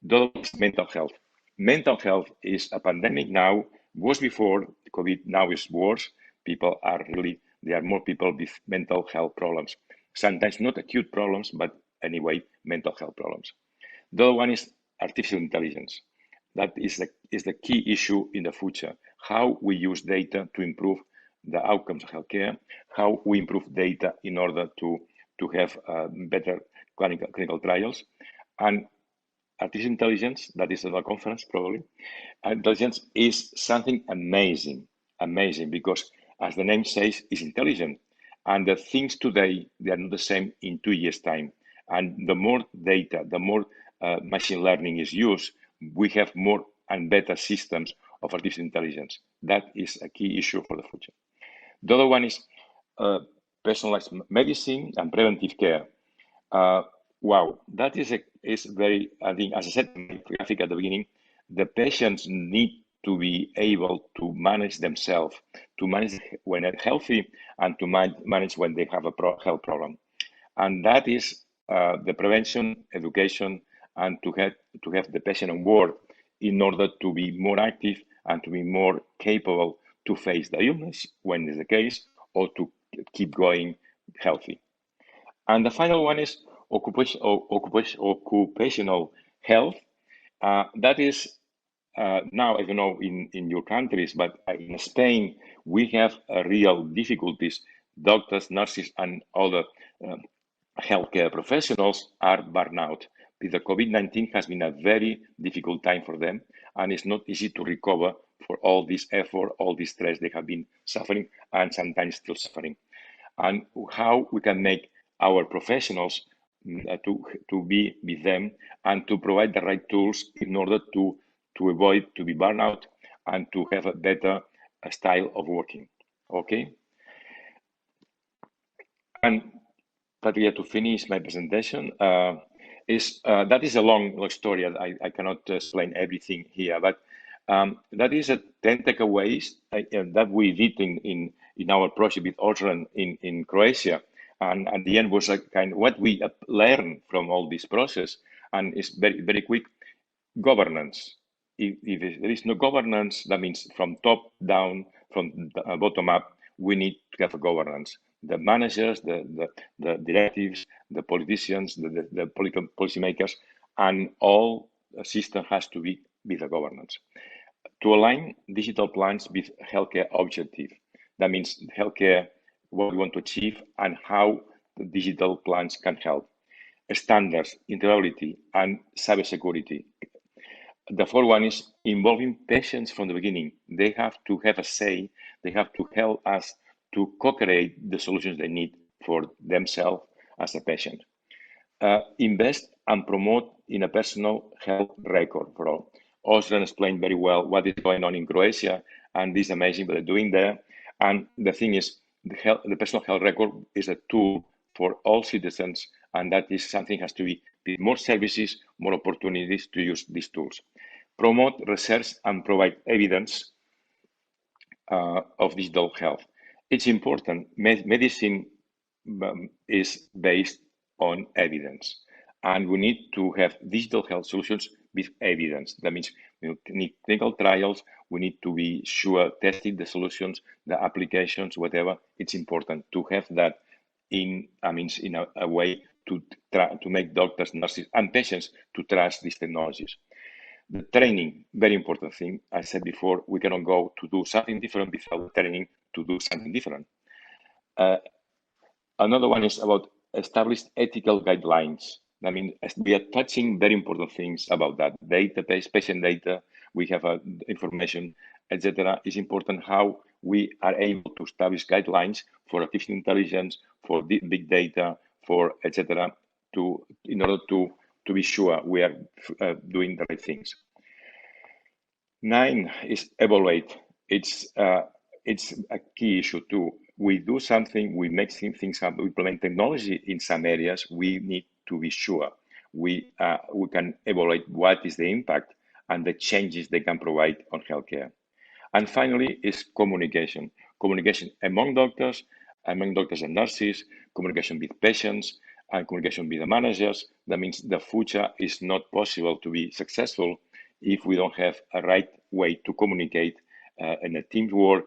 [SPEAKER 4] Those mental health. Mental health is a pandemic now, was before COVID, now is worse. There are more people with mental health problems. Sometimes not acute problems, but anyway, mental health problems. The other one is artificial intelligence. That is the key issue in the future. How we use data to improve the outcomes of healthcare, how we improve data in order to have better clinical trials. And artificial intelligence, that is at a conference probably, intelligence is something amazing, because as the name says, it's intelligent. And the things today, they are not the same in 2 years' time. And the more data, the more machine learning is used, we have more and better systems of artificial intelligence. That is a key issue for the future. The other one is personalized medicine and preventive care. Wow, that is very, I think, as I said in my graphic at the beginning, the patients need to be able to manage themselves, to manage when they're healthy and to manage when they have a health problem. And that is the prevention, education, and to have the patient on board in order to be more active and to be more capable to face the illness when is the case, or to keep going healthy. And the final one is occupational health. That is now, I don't know in your countries, but in Spain, we have real difficulties. Doctors, nurses, and other healthcare professionals are burnout. The COVID-19 has been a very difficult time for them, and it's not easy to recover for all this effort, all this stress they have been suffering, and sometimes still suffering. And how we can make our professionals to be with them and to provide the right tools in order to avoid to be burnout and to have a better style of working. Okay. And Patria, to finish my presentation, that is a long story. I cannot explain everything here, but that is 10 takeaways that we did in our project with Osran in Croatia. And at the end was a kind of what we learned from all this process. And it's very, very quick. Governance. If there is no governance, that means from top down, from bottom up, we need to have a governance. The managers, the directives, the politicians, the political policymakers, and all the system has to be with the governance. To align digital plans with healthcare objective. That means healthcare, what we want to achieve, and how the digital plans can help. Standards, interoperability, and cybersecurity. The fourth one is involving patients from the beginning. They have to have a say. They have to help us to co-create the solutions they need for themselves as a patient. Invest and promote in a personal health record for all. Osran explained very well what is going on in Croatia, and this is amazing what they're doing there. And the thing is, the personal health record is a tool for all citizens, and that is something has to be with more services, more opportunities to use these tools. Promote research and provide evidence of digital health. It's important. Medicine is based on evidence, and we need to have digital health solutions with evidence. That means we need clinical trials. We need to be sure testing the solutions, the applications, whatever. It's important to have that in a way to make doctors, nurses, and patients to trust these technologies. The training, very important thing. I said before, we cannot go to do something different without training to do something different. Another one is about established ethical guidelines. I mean, we are touching very important things about that. Database, patient data, we have information, etc. It's important how we are able to establish guidelines for artificial intelligence, for big data, for etc. in order to be sure we are doing the right things. 9 is evaluate. It's a key issue too. We do something, we make things happen, we implement technology in some areas. We need to be sure we can evaluate what is the impact and the changes they can provide on healthcare. And finally is communication. Communication among doctors and nurses, communication with patients, and communication with the managers. That means the future is not possible to be successful if we don't have a right way to communicate in a teamwork.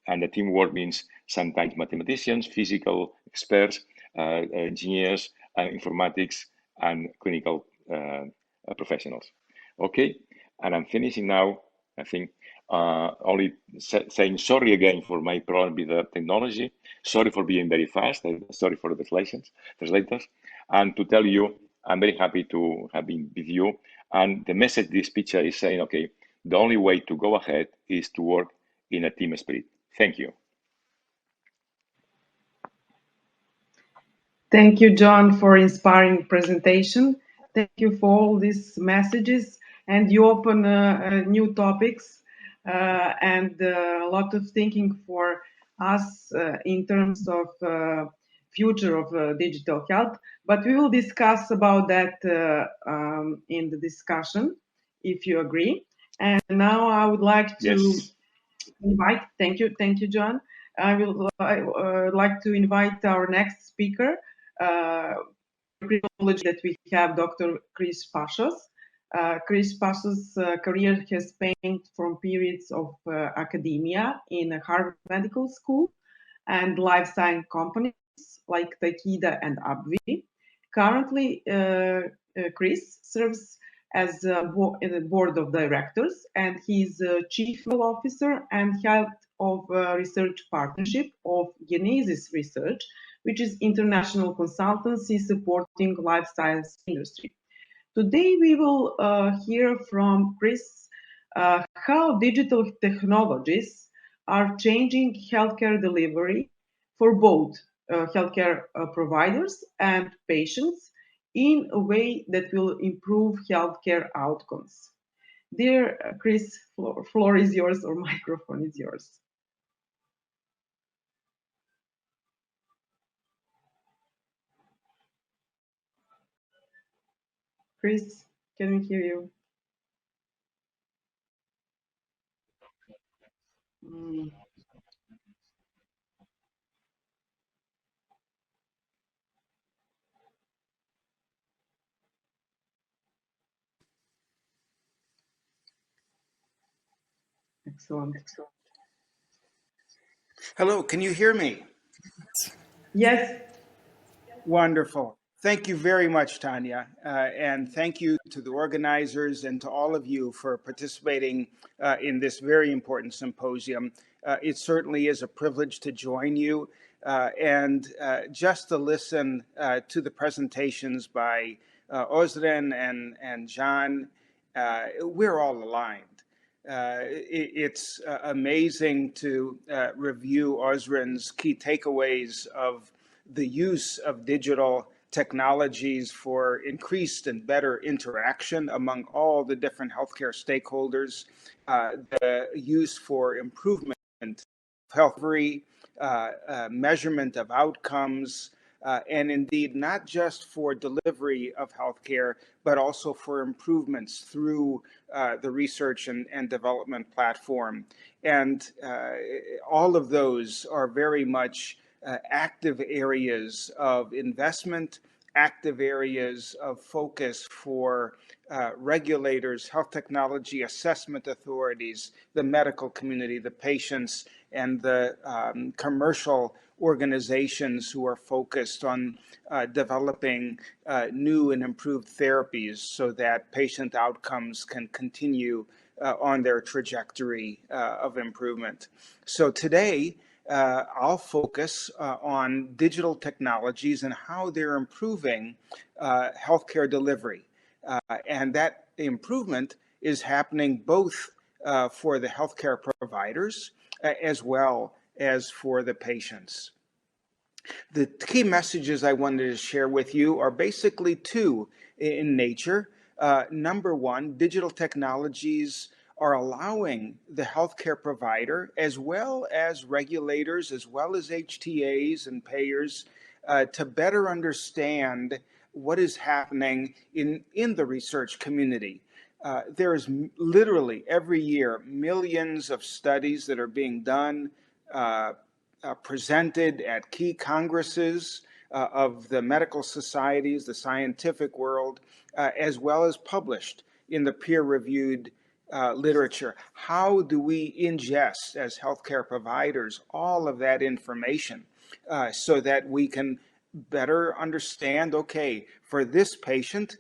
[SPEAKER 4] And the teamwork means sometimes mathematicians, physical experts, engineers, informatics, and clinical professionals. Okay, and I'm finishing now. I think only saying sorry again for my problem with the technology. Sorry for being very fast. Sorry for the translators. And to tell you, I'm very happy to have been with you. And the message this picture is saying, okay, the only way to go ahead is to work in a team spirit. Thank you.
[SPEAKER 3] Thank you, John, for inspiring presentation. Thank you for all these messages, and you open new topics and a lot of thinking for us in terms of future of digital health. But we will discuss about that in the discussion, if you agree. And now I would like to invite. Thank you, John. I would like to invite our next speaker. Privilege that we have Dr. Chris Pashas. Chris Pashas' career has spanned from periods of academia in Harvard Medical School and life science companies like Takeda and AbbVie. Currently, Chris serves as in the board of directors, and he's chief officer and head of research partnership of Genesis Research, which is international consultancy supporting life science industry. Today we will hear from Chris how digital technologies are changing healthcare delivery for both healthcare providers and patients in a way that will improve healthcare outcomes. Dear Chris, floor is yours, or microphone is yours. Chris, can we hear you? Excellent.
[SPEAKER 6] Hello, can you hear me?
[SPEAKER 3] Yes.
[SPEAKER 6] Wonderful. Thank you very much, Tanya. And thank you to the organizers and to all of you for participating in this very important symposium. It certainly is a privilege to join you and just to listen to the presentations by Ozren and John. We're all aligned. It's amazing to review Ozren's key takeaways of the use of digital technologies for increased and better interaction among all the different healthcare stakeholders, the use for improvement of health delivery, measurement of outcomes, and indeed not just for delivery of healthcare, but also for improvements through the research and development platform. And all of those are very much active areas of investment, active areas of focus for regulators, health technology assessment authorities, the medical community, the patients, and the commercial organizations who are focused on developing new and improved therapies so that patient outcomes can continue on their trajectory of improvement. So today, I'll focus on digital technologies and how they're improving healthcare delivery. And that improvement is happening both for the healthcare providers as well as for the patients. The key messages I wanted to share with you are basically two in nature. Number one, digital technologies are allowing the healthcare provider, as well as regulators, as well as HTAs and payers, to better understand what is happening in the research community. There is literally every year millions of studies that are being done, presented at key congresses of the medical societies, the scientific world, as well as published in the peer-reviewed literature. How do we ingest, as healthcare providers, all of that information so that we can better understand, okay, for this patient,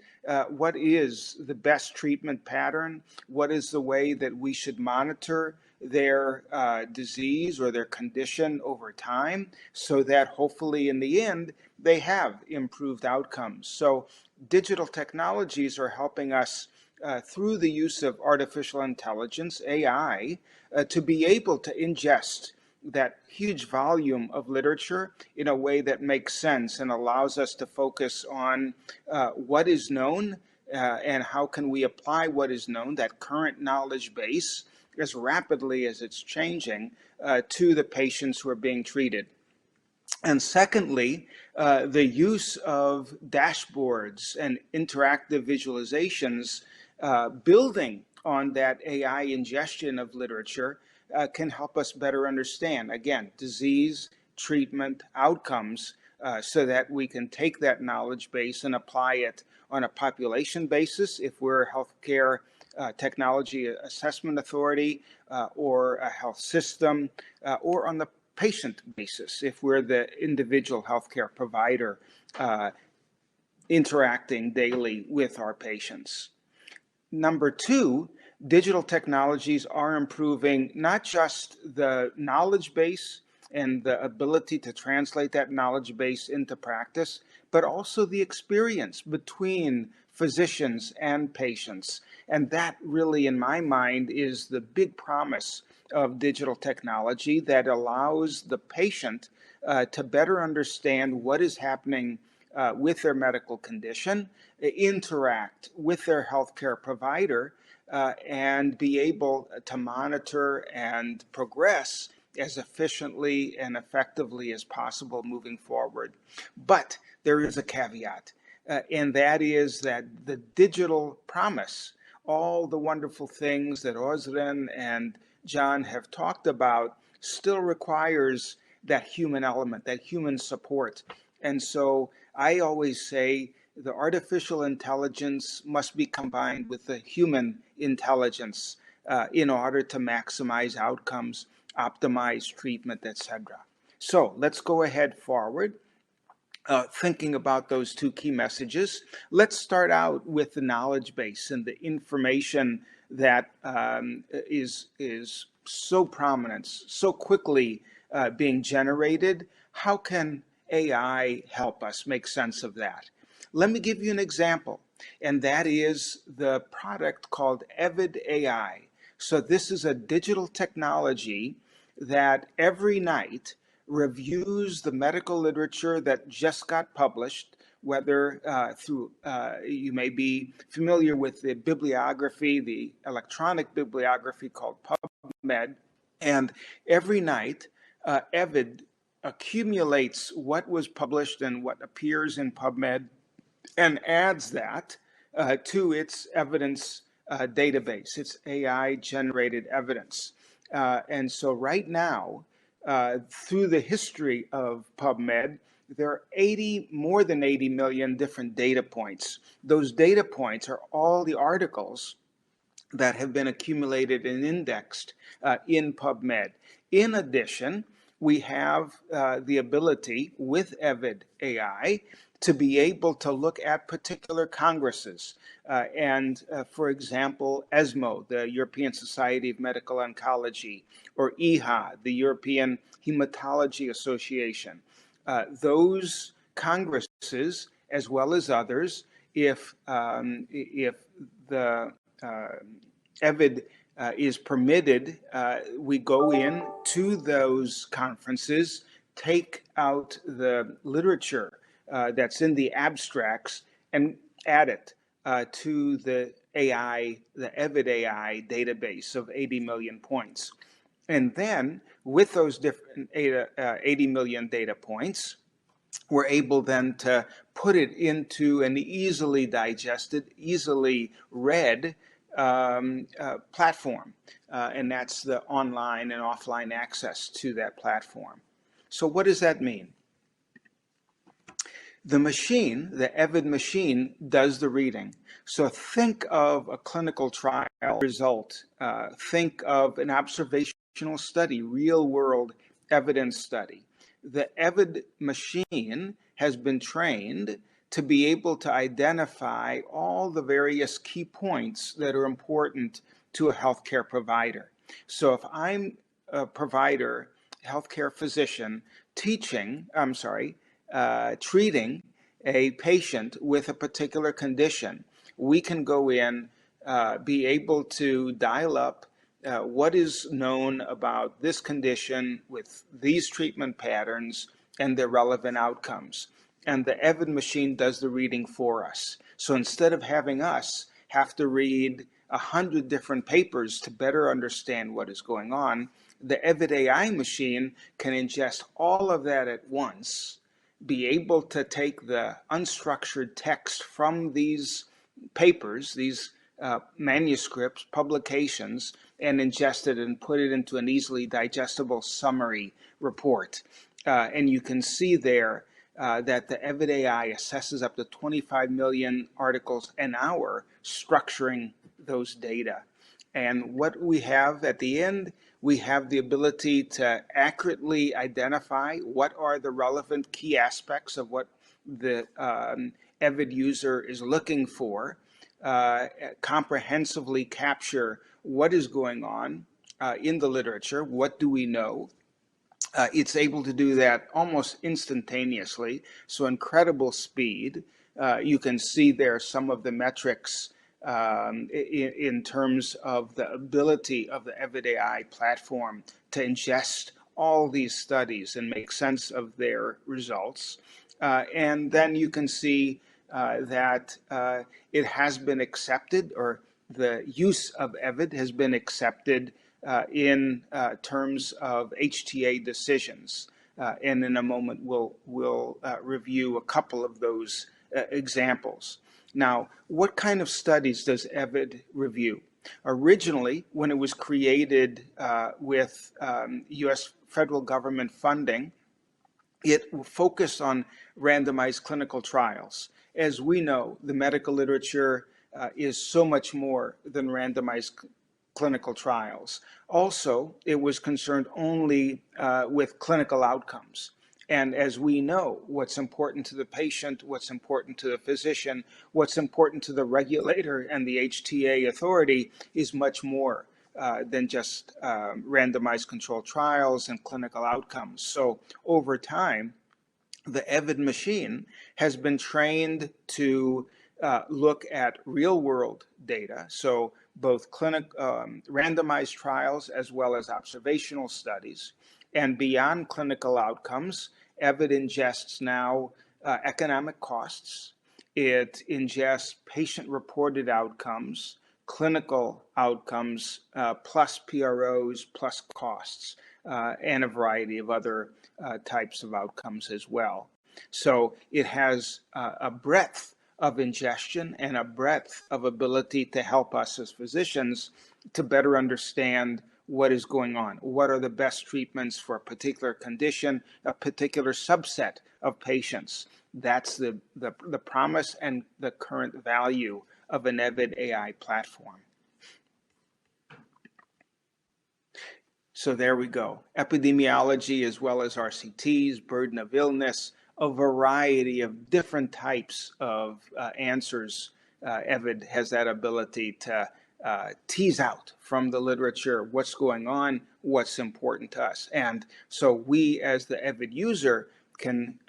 [SPEAKER 6] what is the best treatment pattern? What is the way that we should monitor their disease or their condition over time so that hopefully in the end they have improved outcomes? So digital technologies are helping us through the use of artificial intelligence, AI, to be able to ingest that huge volume of literature in a way that makes sense and allows us to focus on what is known and how can we apply what is known, that current knowledge base, as rapidly as it's changing, to the patients who are being treated. And secondly, the use of dashboards and interactive visualizations building on that AI ingestion of literature can help us better understand, again, disease, treatment, outcomes, so that we can take that knowledge base and apply it on a population basis if we're a healthcare technology assessment authority or a health system, or on the patient basis if we're the individual healthcare provider interacting daily with our patients. Number two, digital technologies are improving not just the knowledge base and the ability to translate that knowledge base into practice, but also the experience between physicians and patients. And that really, in my mind, is the big promise of digital technology that allows the patient to better understand what is happening with their medical condition, interact with their healthcare provider, and be able to monitor and progress as efficiently and effectively as possible moving forward. But there is a caveat, and that is that the digital promise, all the wonderful things that Ozren and John have talked about, still requires that human element, that human support. And so I always say the artificial intelligence must be combined with the human intelligence in order to maximize outcomes, optimize treatment, etc. So let's go ahead forward, thinking about those two key messages. Let's start out with the knowledge base and the information that is so prominent, so quickly being generated. How can AI help us make sense of that? Let me give you an example, and that is the product called EBHC AI. So this is a digital technology that every night reviews the medical literature that just got published, whether through, you may be familiar with the bibliography, the electronic bibliography called PubMed, and every night EBHC accumulates what was published and what appears in PubMed and adds that to its evidence database, its AI-generated evidence. And so right now, through the history of PubMed, there are more than 80 million different data points. Those data points are all the articles that have been accumulated and indexed in PubMed. In addition, we have the ability with EBHC AI to be able to look at particular congresses. For example, ESMO, the European Society of Medical Oncology, or EHA, the European Hematology Association. Those congresses, as well as others, if the EBHC is permitted, we go in to those conferences, take out the literature that's in the abstracts and add it to the AI, the EBHC AI database of 80 million points. And then with those different 80 million data points, we're able then to put it into an easily digested, easily read platform. And that's the online and offline access to that platform. So what does that mean? The machine, the EBHC machine, does the reading. So think of a clinical trial result. Think of an observational study, real-world evidence study. The EBHC machine has been trained to be able to identify all the various key points that are important to a healthcare provider. So if I'm a provider, healthcare physician, treating a patient with a particular condition, we can go in, be able to dial up what is known about this condition with these treatment patterns and their relevant outcomes. And the EBHC machine does the reading for us. So instead of having us have to read 100 different papers to better understand what is going on, the EBHC AI machine can ingest all of that at once, be able to take the unstructured text from these papers, these manuscripts, publications, and ingest it and put it into an easily digestible summary report. And you can see there that the EBHC AI assesses up to 25 million articles an hour, structuring those data. And what we have at the end, we have the ability to accurately identify what are the relevant key aspects of what the EBHC user is looking for. comprehensively capture what is going on in the literature, what do we know. It's able to do that almost instantaneously, so incredible speed. You can see there some of the metrics in terms of the ability of the EBHC platform to ingest all these studies and make sense of their results. And then you can see that it has been accepted, or the use of EBHC has been accepted in terms of HTA decisions. And in a moment, we'll review a couple of those examples. Now, what kind of studies does EBHC review? Originally, when it was created with U.S. federal government funding, it focused on randomized clinical trials. As we know, the medical literature is so much more than randomized clinical trials. Also, it was concerned only with clinical outcomes. And as we know, what's important to the patient, what's important to the physician, what's important to the regulator and the HTA authority is much more than just randomized controlled trials and clinical outcomes. So over time, the EBHC machine has been trained to look at real-world data, so both randomized trials as well as observational studies. And beyond clinical outcomes, EBHC ingests now economic costs. It ingests patient-reported outcomes, clinical outcomes, plus PROs, plus costs, and a variety of other types of outcomes as well. So it has a breadth of ingestion and a breadth of ability to help us as physicians to better understand what is going on. What are the best treatments for a particular condition, a particular subset of patients? That's the promise and the current value of an EBHC AI platform. So there we go. Epidemiology as well as RCTs, burden of illness, a variety of different types of answers. EBHC has that ability to tease out from the literature what's going on, what's important to us. And so we as the EBHC user can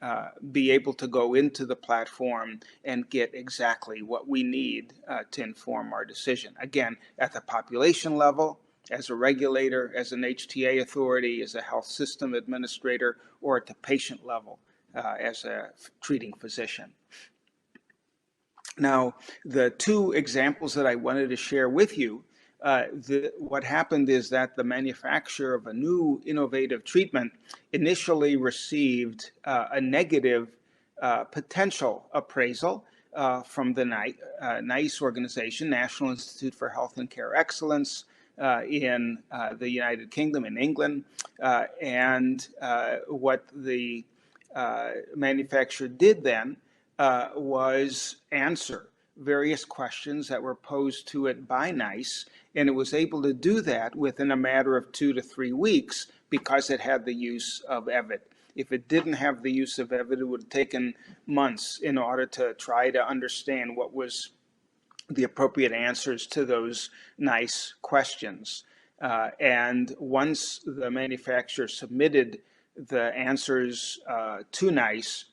[SPEAKER 6] be able to go into the platform and get exactly what we need to inform our decision. Again, at the population level, as a regulator, as an HTA authority, as a health system administrator, or at the patient level as a treating physician. Now, the two examples that I wanted to share with you, what happened is that the manufacturer of a new innovative treatment initially received a negative potential appraisal from the NICE organization, National Institute for Health and Care Excellence, in the United Kingdom, in England. And what the manufacturer did then was answer various questions that were posed to it by NICE, and it was able to do that within a matter of 2 to 3 weeks because it had the use of EBHC. If it didn't have the use of EBHC, it would have taken months in order to try to understand what was the appropriate answers to those NICE questions. And once the manufacturer submitted the answers to NICE,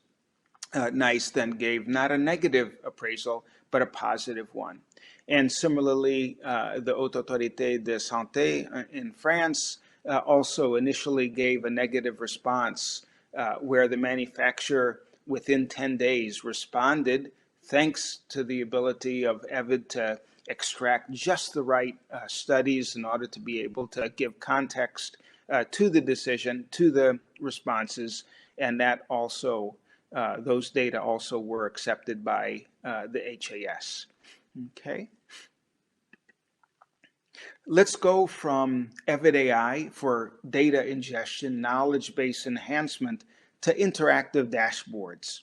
[SPEAKER 6] NICE then gave not a negative appraisal, but a positive one. And similarly, the Haute Autorité de Santé in France also initially gave a negative response where the manufacturer within 10 days responded thanks to the ability of EBHC to extract just the right studies in order to be able to give context to the decision, to the responses, and that also, those data also were accepted by the HAS. Okay. Let's go from EBHC AI for data ingestion, knowledge base enhancement, to interactive dashboards.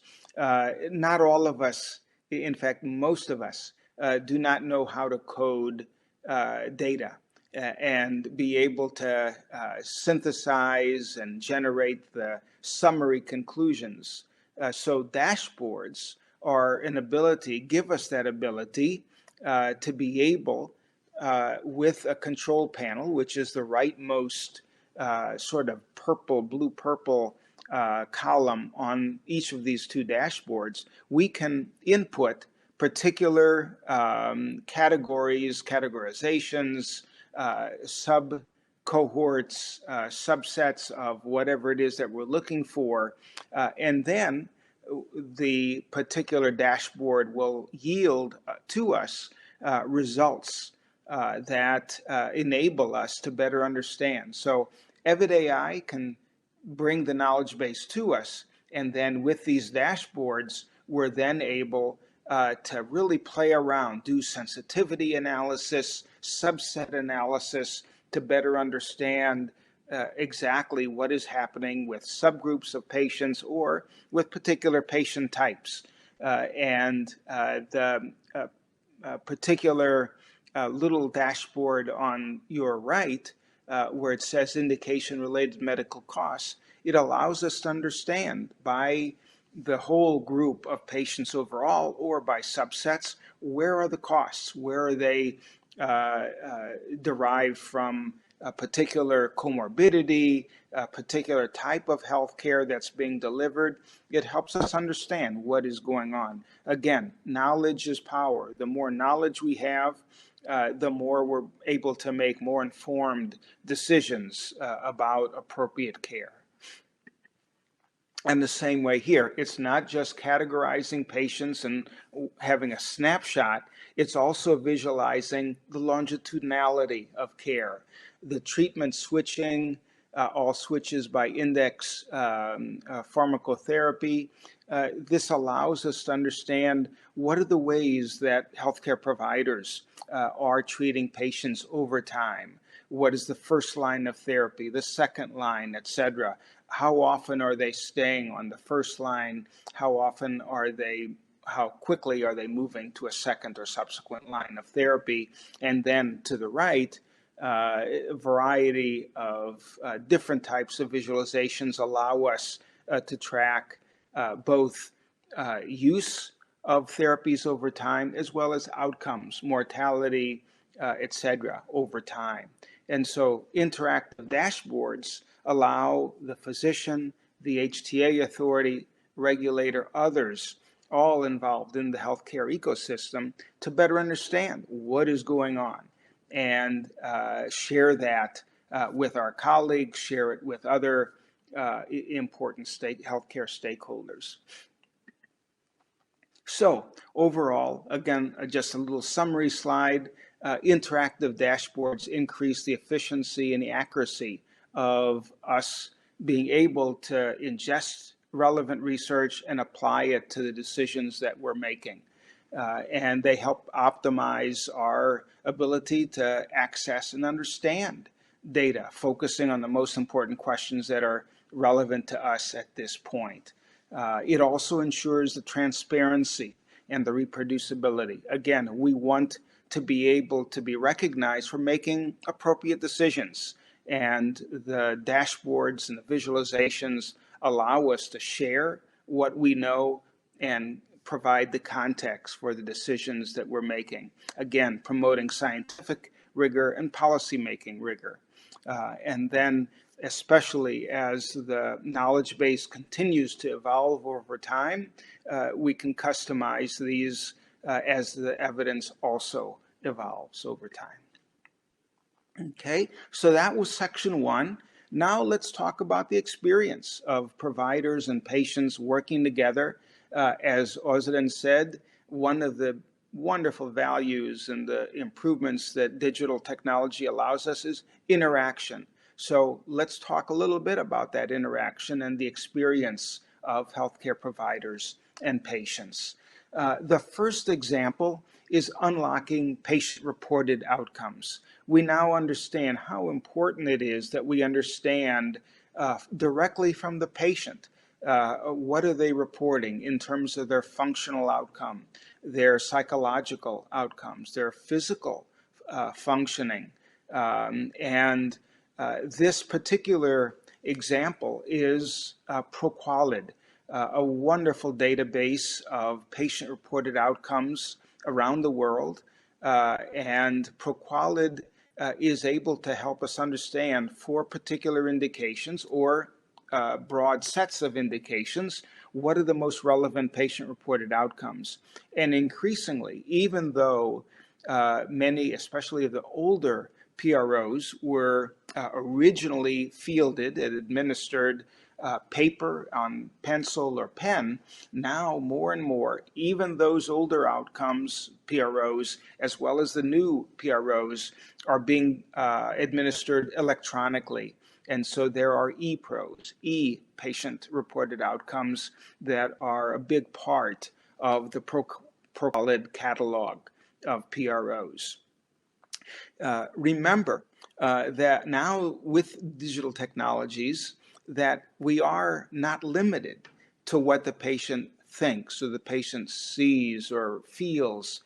[SPEAKER 6] Not all of us, in fact, most of us, do not know how to code data and be able to synthesize and generate the summary conclusions. So dashboards are an ability, give us that ability to be able, with a control panel, which is the rightmost sort of blue-purple column on each of these two dashboards, we can input particular categories, categorizations, sub-cohorts, subsets of whatever it is that we're looking for, and then the particular dashboard will yield to us results that enable us to better understand. So EvidAI can bring the knowledge base to us, and then with these dashboards, we're then able to really play around, do sensitivity analysis, subset analysis to better understand exactly what is happening with subgroups of patients or with particular patient types. And the particular little dashboard on your right, where it says indication-related medical costs, it allows us to understand by the whole group of patients overall or by subsets, where are the costs, where are they derived from a particular comorbidity, a particular type of healthcare that's being delivered. It helps us understand what is going on. Again, knowledge is power. The more knowledge we have, the more we're able to make more informed decisions about appropriate care. And the same way here, it's not just categorizing patients and having a snapshot, it's also visualizing the longitudinality of care, the treatment switching, all switches by index pharmacotherapy. This allows us to understand what are the ways that healthcare providers are treating patients over time. What is the first line of therapy, the second line, et cetera? How often are they staying on the first line? How quickly are they moving to a second or subsequent line of therapy? And then to the right, a variety of different types of visualizations allow us to track both use of therapies over time as well as outcomes, mortality, et cetera, over time. And so interactive dashboards allow the physician, the HTA authority, regulator, others, all involved in the healthcare ecosystem to better understand what is going on and share that with our colleagues, share it with other important healthcare stakeholders. So overall, again, just a little summary slide. Interactive dashboards increase the efficiency and the accuracy of us being able to ingest relevant research and apply it to the decisions that we're making. And they help optimize our ability to access and understand data, focusing on the most important questions that are relevant to us at this point. It also ensures the transparency and the reproducibility. Again, we want to be able to be recognized for making appropriate decisions. And the dashboards and the visualizations allow us to share what we know and provide the context for the decisions that we're making. Again, promoting scientific rigor and policymaking rigor. And then, especially as the knowledge base continues to evolve over time, we can customize these as the evidence also evolves over time. Okay, so that was section 1. Now let's talk about the experience of providers and patients working together. As Özden said, one of the wonderful values and the improvements that digital technology allows us is interaction. So let's talk a little bit about that interaction and the experience of healthcare providers and patients. The first example is unlocking patient-reported outcomes. We now understand how important it is that we understand directly from the patient what are they reporting in terms of their functional outcome, their psychological outcomes, their physical functioning. And this particular example is ProQualid, a wonderful database of patient-reported outcomes around the world. and Proqualid is able to help us understand for particular indications or broad sets of indications, what are the most relevant patient-reported outcomes. And increasingly, even though many, especially of the older PROs, were originally fielded and administered paper on pencil or pen, now more and more, even those older outcomes, PROs, as well as the new PROs, are being administered electronically. And so there are e-PROs, e-patient-reported outcomes, that are a big part of the Proqualid catalog of PROs. Remember that now with digital technologies, that we are not limited to what the patient thinks or the patient sees or feels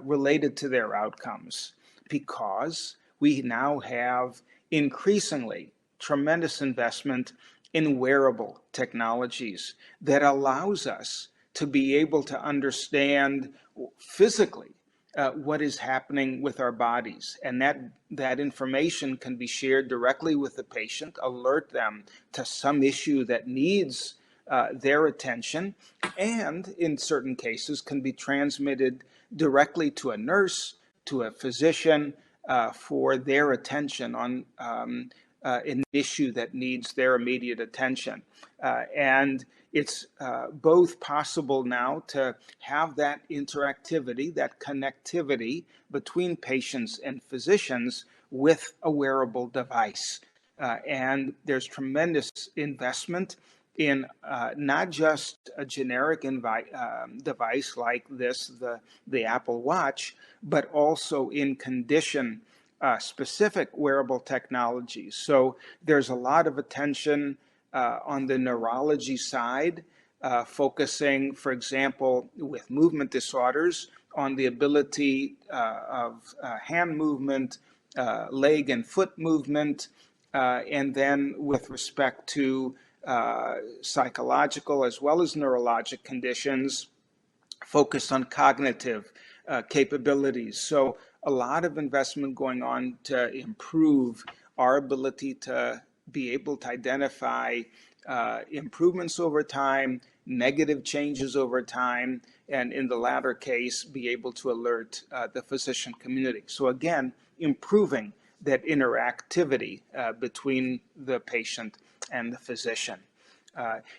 [SPEAKER 6] related to their outcomes, because we now have increasingly tremendous investment in wearable technologies that allows us to be able to understand physically what is happening with our bodies. And that information can be shared directly with the patient, alert them to some issue that needs their attention, and in certain cases can be transmitted directly to a nurse, to a physician, for their attention on an issue that needs their immediate attention. And it's both possible now to have that interactivity, that connectivity between patients and physicians with a wearable device. And there's tremendous investment in not just a generic device like this, the Apple Watch, but also in condition specific wearable technologies. So there's a lot of attention on the neurology side, focusing, for example, with movement disorders, on the ability of hand movement, leg and foot movement, and then with respect to psychological as well as neurologic conditions, focused on cognitive capabilities. So a lot of investment going on to improve our ability to be able to identify improvements over time, negative changes over time, and in the latter case, be able to alert the physician community. So again, improving that interactivity between the patient and the physician.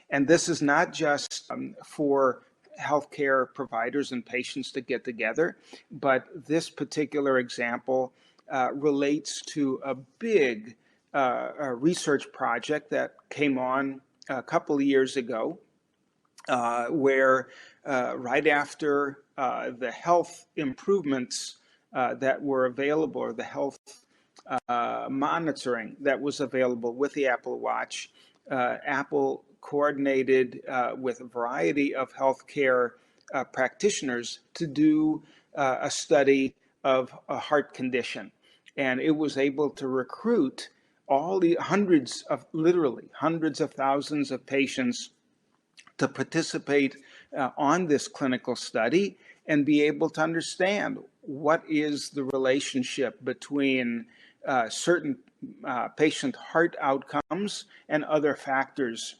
[SPEAKER 6] And this is not just for healthcare providers and patients to get together, but this particular example relates to a big a research project that came on a couple of years ago, where right after the health improvements that were available, or the health monitoring that was available with the Apple Watch, Apple coordinated with a variety of healthcare practitioners to do a study of a heart condition. And it was able to recruit all the literally hundreds of thousands of patients to participate on this clinical study and be able to understand what is the relationship between certain patient heart outcomes and other factors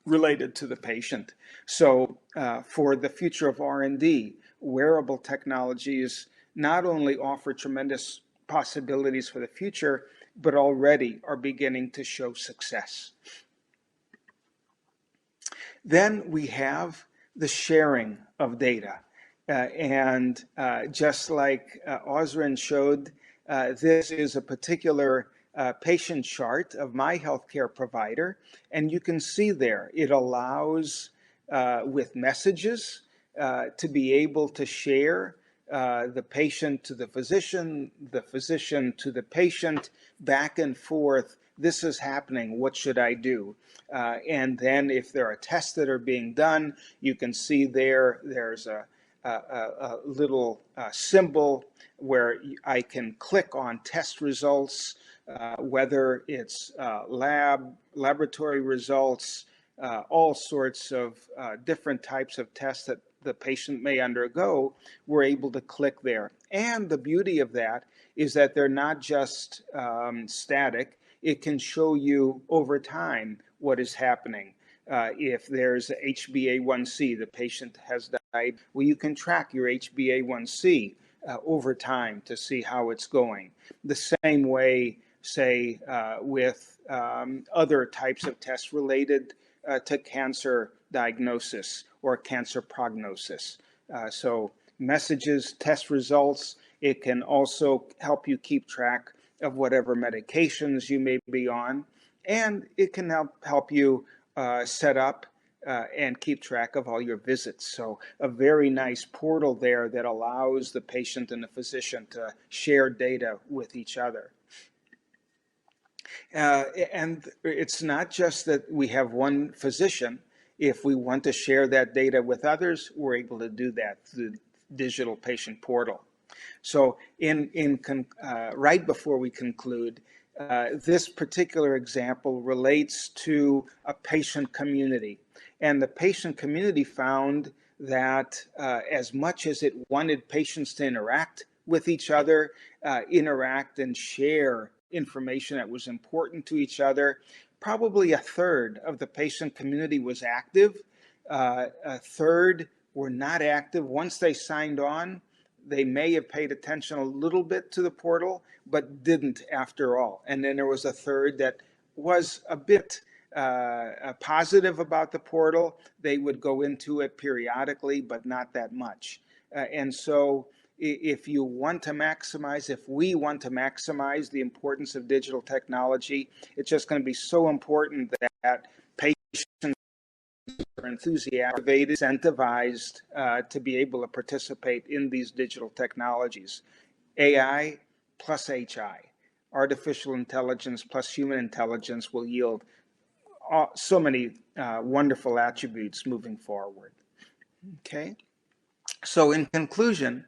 [SPEAKER 6] related to the patient. So for the future of R&D, wearable technologies not only offer tremendous possibilities for the future, but already are beginning to show success. Then we have the sharing of data. And just like Osrin showed, this is a particular patient chart of my healthcare provider. And you can see there, it allows with messages to be able to share the patient to the physician to the patient, back and forth. This is happening. What should I do? And then if there are tests that are being done, you can see there's a little symbol where I can click on test results, whether it's laboratory results, all sorts of different types of tests that the patient may undergo, we're able to click there. And the beauty of that is that they're not just static. It can show you over time what is happening. If there's HbA1c, the patient has died, well, you can track your HbA1c over time to see how it's going. The same way, say, with other types of tests related to cancer diagnosis or cancer prognosis. So messages, test results, it can also help you keep track of whatever medications you may be on, and it can help you set up and keep track of all your visits. So a very nice portal there that allows the patient and the physician to share data with each other. And it's not just that we have one physician. If we want to share that data with others, we're able to do that through the digital patient portal. So right before we conclude, this particular example relates to a patient community. And the patient community found that as much as it wanted patients to interact with each other, interact and share information that was important to each other, probably a third of the patient community was active. A third were not active. Once they signed on, they may have paid attention a little bit to the portal, but didn't after all. And then there was a third that was a bit positive about the portal. They would go into it periodically, but not that much. And so if we want to maximize the importance of digital technology, it's just going to be so important that patients are enthusiastic, incentivized to be able to participate in these digital technologies. AI plus HI, artificial intelligence plus human intelligence will yield so many wonderful attributes moving forward. Okay, so in conclusion,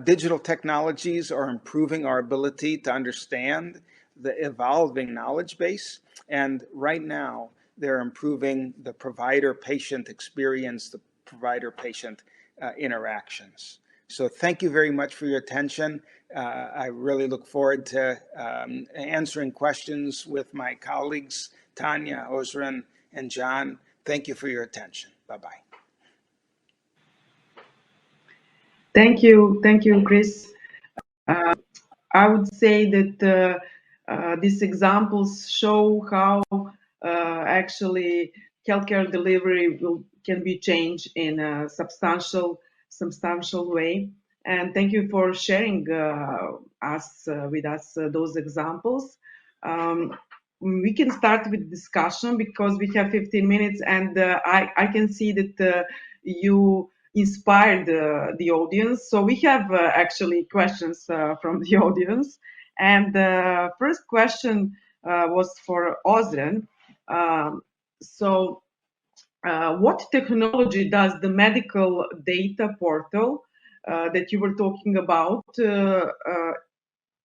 [SPEAKER 6] digital technologies are improving our ability to understand the evolving knowledge base, and right now they're improving the provider-patient experience, the provider-patient interactions. So thank you very much for your attention. I really look forward to answering questions with my colleagues, Tanya, Ozran, and John. Thank you for your attention. Bye-bye.
[SPEAKER 3] Thank you, Chris. I would say that these examples show how actually healthcare delivery can be changed in a substantial way. And thank you for sharing with us those examples. We can start with discussion because we have 15 minutes, and I can see that you inspired the audience. So we have actually questions from the audience. And the first question was for Ozran. What technology does the medical data portal that you were talking about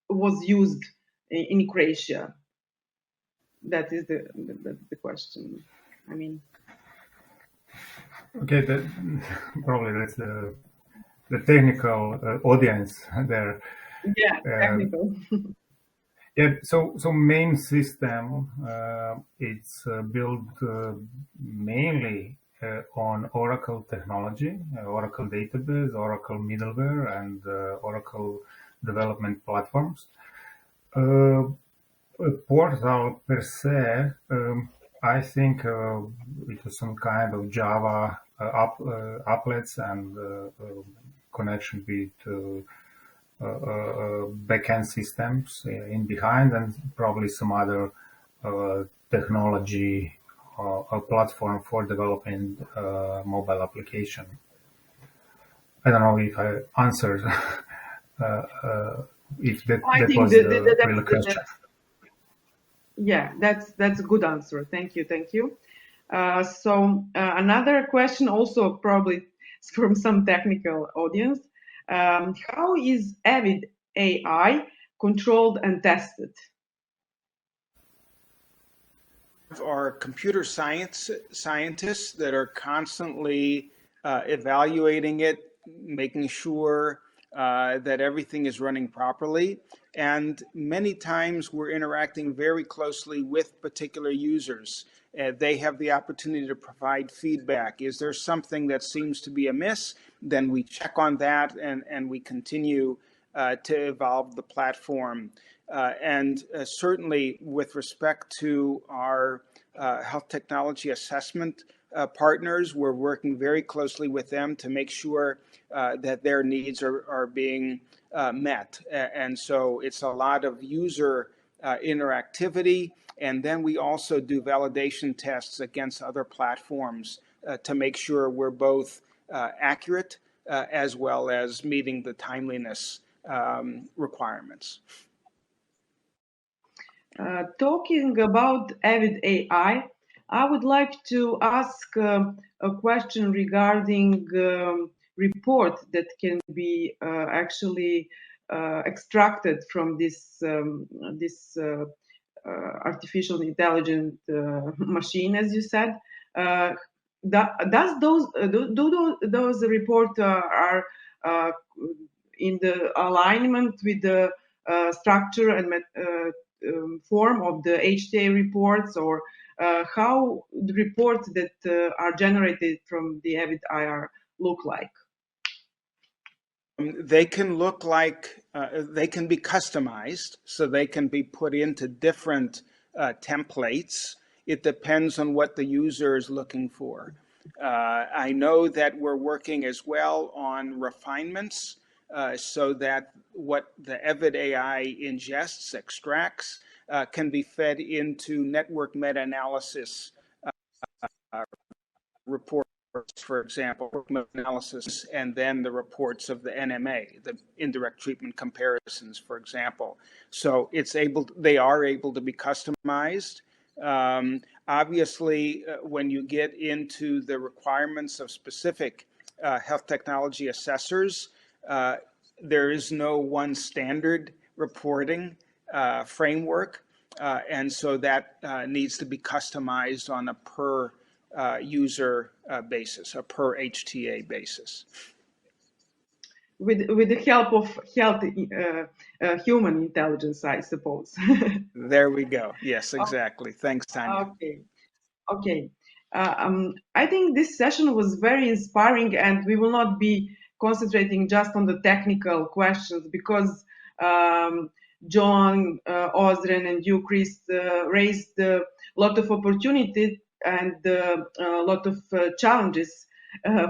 [SPEAKER 3] was used in Croatia? That is the question. I mean.
[SPEAKER 5] Okay, probably that's the technical audience there.
[SPEAKER 3] Yeah, technical.
[SPEAKER 5] Yeah, so main system, it's built mainly on Oracle technology, Oracle database, Oracle middleware, and Oracle development platforms. Portal per se, I think it was some kind of Java applets and connection with backend systems in behind, and probably some other technology or platform for developing mobile application. I don't know if I answered if that was the real question.
[SPEAKER 3] Yeah, that's a good answer. Thank you. So another question, also probably from some technical audience. How is Avid AI controlled and tested?
[SPEAKER 6] our computer scientists that are constantly evaluating it, making sure that everything is running properly. And many times we're interacting very closely with particular users. They have the opportunity to provide feedback. Is there something that seems to be amiss? Then we check on that and we continue to evolve the platform. Certainly with respect to our health technology assessment partners, we're working very closely with them to make sure that their needs are being met. And so it's a lot of user interactivity. And then we also do validation tests against other platforms to make sure we're both accurate as well as meeting the timeliness requirements.
[SPEAKER 3] Talking about Avid AI, I would like to ask a question regarding report that can be actually extracted from this artificial intelligent machine, as you said. Does those reports are in the alignment with the structure and form of the HTA reports, or how the reports that are generated from the Avid IR look like?
[SPEAKER 6] They can look like, they can be customized, so they can be put into different templates. It depends on what the user is looking for. I know that we're working as well on refinements so that what the Avid AI ingests, extracts, can be fed into network meta-analysis reports, for example, meta-analysis, and then the reports of the NMA, the indirect treatment comparisons, for example. So they are able to be customized. Obviously, when you get into the requirements of specific health technology assessors, there is no one standard reporting framework, and so that needs to be customized on a per user basis, a per HTA basis.
[SPEAKER 3] With the help of human intelligence, I suppose.
[SPEAKER 6] There we go. Yes, exactly. Thanks, Tanya.
[SPEAKER 3] Okay. I think this session was very inspiring, and we will not be concentrating just on the technical questions, because John, Ozren, and you, Chris, raised a lot of opportunities and a lot of challenges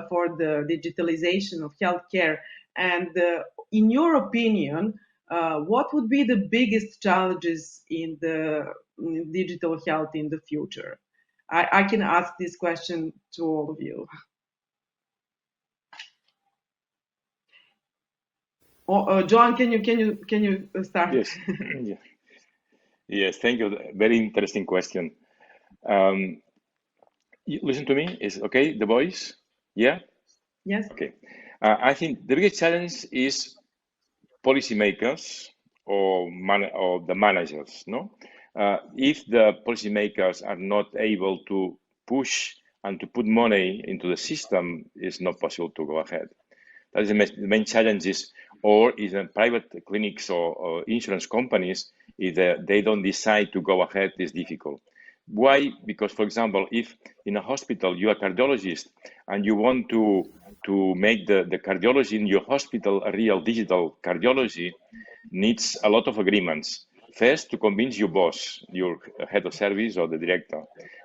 [SPEAKER 3] for the digitalization of healthcare. And in your opinion, what would be the biggest challenges in the digital health in the future? I can ask this question to all of you. John, can you start?
[SPEAKER 4] Yes. Yes, thank you. Very interesting question. You listen to me? Is okay? The voice? Yeah.
[SPEAKER 3] Yes.
[SPEAKER 4] Okay. I think the biggest challenge is policymakers or the managers. No, if the policymakers are not able to push and to put money into the system, it's not possible to go ahead. That is the main challenges. Or in private clinics or insurance companies, if they don't decide to go ahead, it's difficult. Why? Because, for example, if in a hospital you are a cardiologist and you want to make the cardiology in your hospital a real digital cardiology, needs a lot of agreements. First, to convince your boss, your head of service or the director,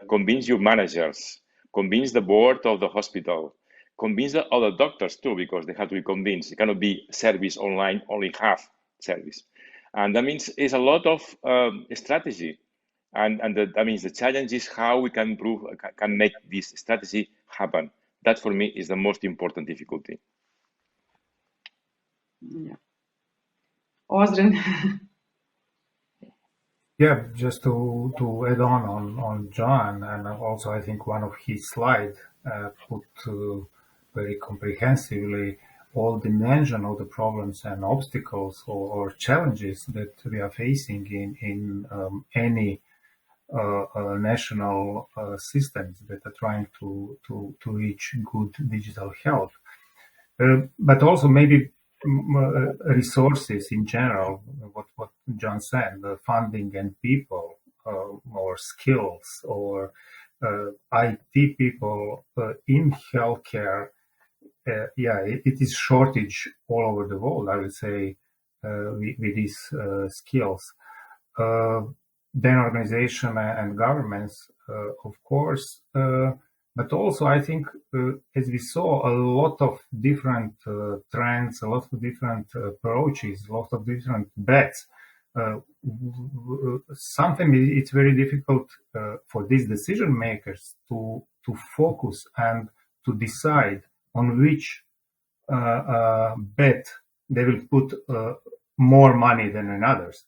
[SPEAKER 4] convince your managers, convince the board of the hospital, convince the other doctors too, because they have to be convinced. It cannot be service online, only half service. And that means it's a lot of strategy. And that means the challenge is how we can improve, can make this strategy happen. That for me is the most important difficulty.
[SPEAKER 3] Yeah. Ozren.
[SPEAKER 5] Yeah, just to add on John, and also I think one of his slides put very comprehensively all dimension of the problems and obstacles or challenges that we are facing in any national systems that are trying to reach good digital health. But also maybe resources in general, what John said, the funding and people, or skills, or IT people in healthcare. It is shortage all over the world, I would say, with these skills. Then organization and governments, of course, but also I think, as we saw, a lot of different trends, a lot of different approaches, a lot of different bets. Sometimes it's very difficult for these decision makers to focus and to decide on which bet they will put more money than in others,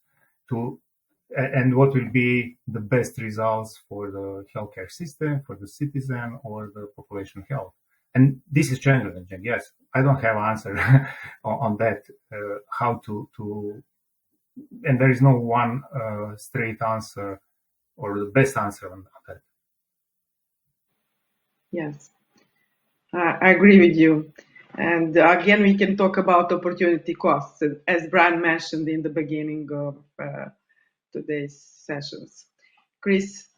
[SPEAKER 5] and what will be the best results for the healthcare system, for the citizen, or the population health. And this is challenging. Yes, I don't have answer on that, how to, and there is no one straight answer or the best answer on that.
[SPEAKER 3] Yes, I agree with you. And again, we can talk about opportunity costs, as Brian mentioned in the beginning of today's sessions. Chris?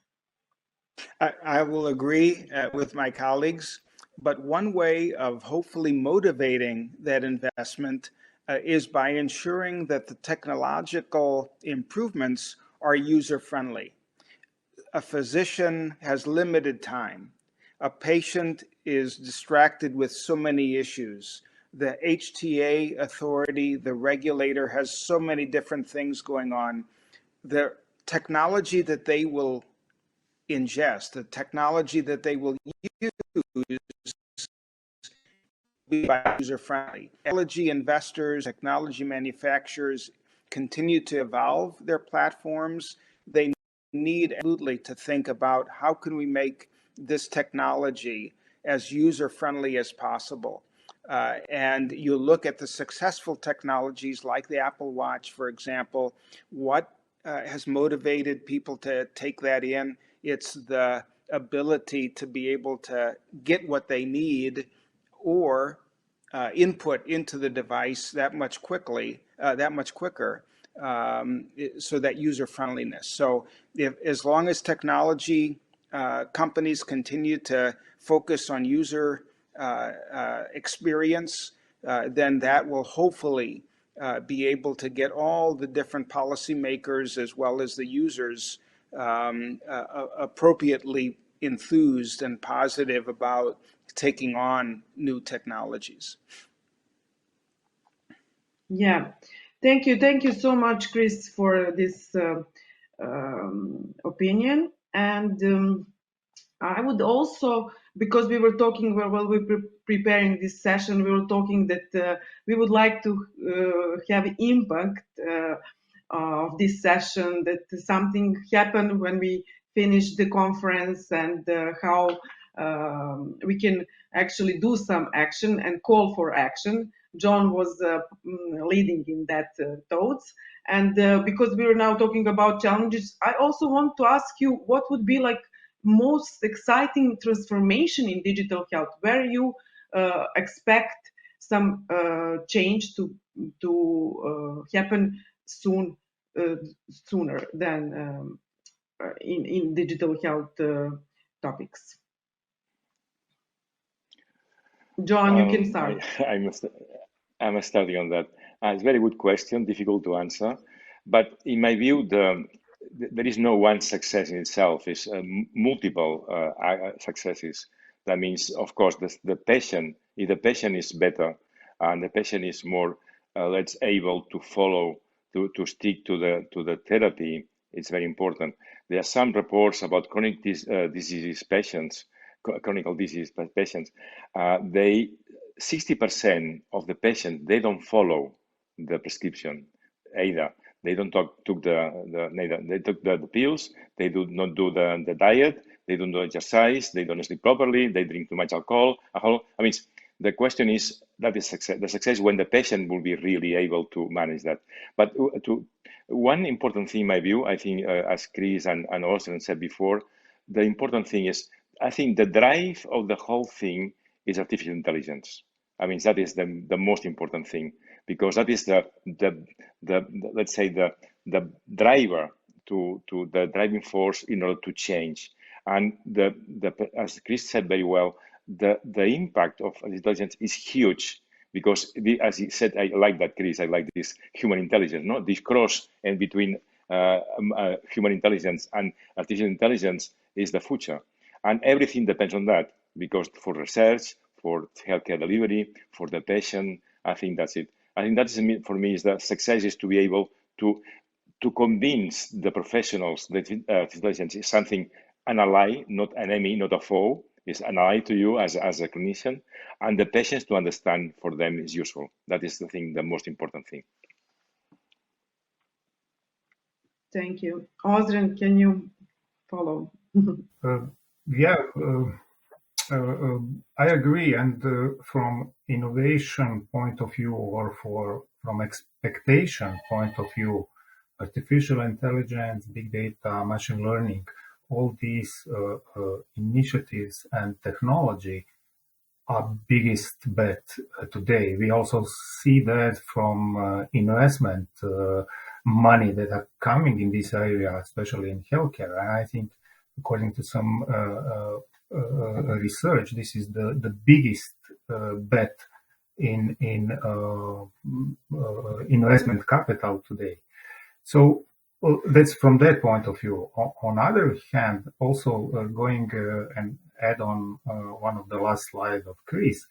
[SPEAKER 6] I will agree with my colleagues, but one way of hopefully motivating that investment is by ensuring that the technological improvements are user-friendly. A physician has limited time. A patient is distracted with so many issues. The HTA authority, the regulator, has so many different things going on. The technology that they will ingest, the technology that they will use, be user-friendly. Technology investors, technology manufacturers continue to evolve their platforms. They need absolutely to think about how can we make this technology as user-friendly as possible. And you look at the successful technologies like the Apple Watch, for example, what has motivated people to take that in? It's the ability to be able to get what they need or input into the device that much quicker, so that user friendliness. So as long as technology companies continue to focus on user experience, then that will hopefully be able to get all the different policymakers as well as the users appropriately enthused and positive about taking on new technologies.
[SPEAKER 3] Yeah, thank you so much, Chris, for this opinion. And I would also, because we were talking while we were preparing this session, we were talking that we would like to have impact of this session, that something happened when we finished the conference, and how we can actually do some action and call for action. John was leading in that thoughts. And because we are now talking about challenges, I also want to ask you, what would be like most exciting transformation in digital health, where you expect some change to happen sooner than in digital health topics? John, you can start.
[SPEAKER 4] I'm starting on that. It's a very good question, difficult to answer. But in my view, there is no one success in itself. It's multiple successes. That means, of course, the patient, if the patient is better and the patient is more, able to follow, to stick to the therapy, it's very important. There are some reports about chronic disease patients, chronic disease patients. 60% of the patients, they don't follow the prescription either. They don't took the pills. They do not do the diet. They don't do exercise. They don't sleep properly. They drink too much alcohol. I mean, the question is, that is success. The success when the patient will be really able to manage that. But one important thing in my view, I think, as Chris and Austin said before, the important thing is, I think the drive of the whole thing is artificial intelligence. I mean, that is the most important thing, because that is the let's say the driver to the driving force in order to change. And as Chris said very well, the impact of intelligence is huge, because as he said, I like that, Chris, I like this human intelligence, no? This cross and between human intelligence and artificial intelligence is the future. And everything depends on that, because for research, for healthcare delivery, for the patient, I think that's it. I think that's, for me, is the success is to be able to convince the professionals that intelligence is something, an ally, not an enemy, not a foe, is an ally to you as a clinician, and the patients to understand for them is useful. That is the thing, the most important thing.
[SPEAKER 3] Thank you. Ozren, can you follow?
[SPEAKER 5] I agree. And from innovation point of view, or from expectation point of view, artificial intelligence, big data, machine learning, all these initiatives and technology are biggest bet today. We also see that from investment money that are coming in this area, especially in healthcare. And I think, according to some research, this is the biggest bet in investment capital today. So that's from that point of view. On other hand, also going and add on one of the last slides of Chris,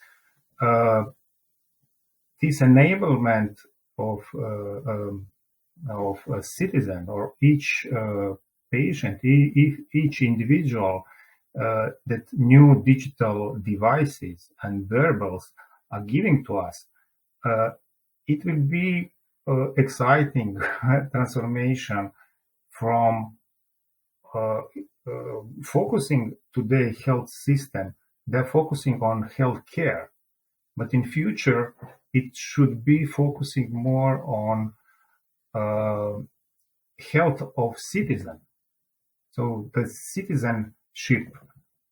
[SPEAKER 5] this enablement of a citizen, or each patient, each individual, that new digital devices and wearables are giving to us, it will be exciting transformation from focusing today health system. They're focusing on healthcare, but in future it should be focusing more on health of citizen. So the citizenship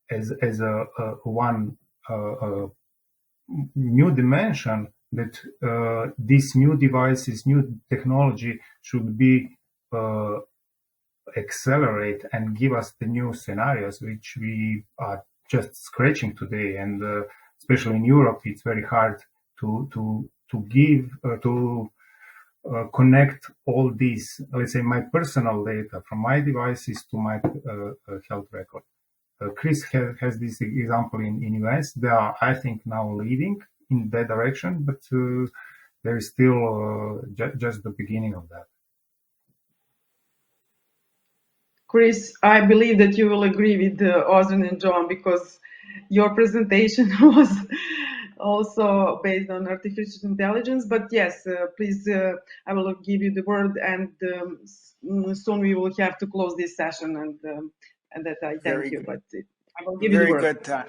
[SPEAKER 5] as a one new dimension, that these new devices, new technology should be accelerate and give us the new scenarios which we are just scratching today. And especially in Europe, it's very hard to connect all these, let's say, my personal data from my devices to my health record. Chris has this example in US. They are, I think, now leading in that direction, but there is still just the beginning of that.
[SPEAKER 3] Chris, I believe that you will agree with Ozren and John, because your presentation was also based on artificial intelligence. But yes, please, I will give you the word, and soon we will have to close this session. And that I thank you, but I will give you the word.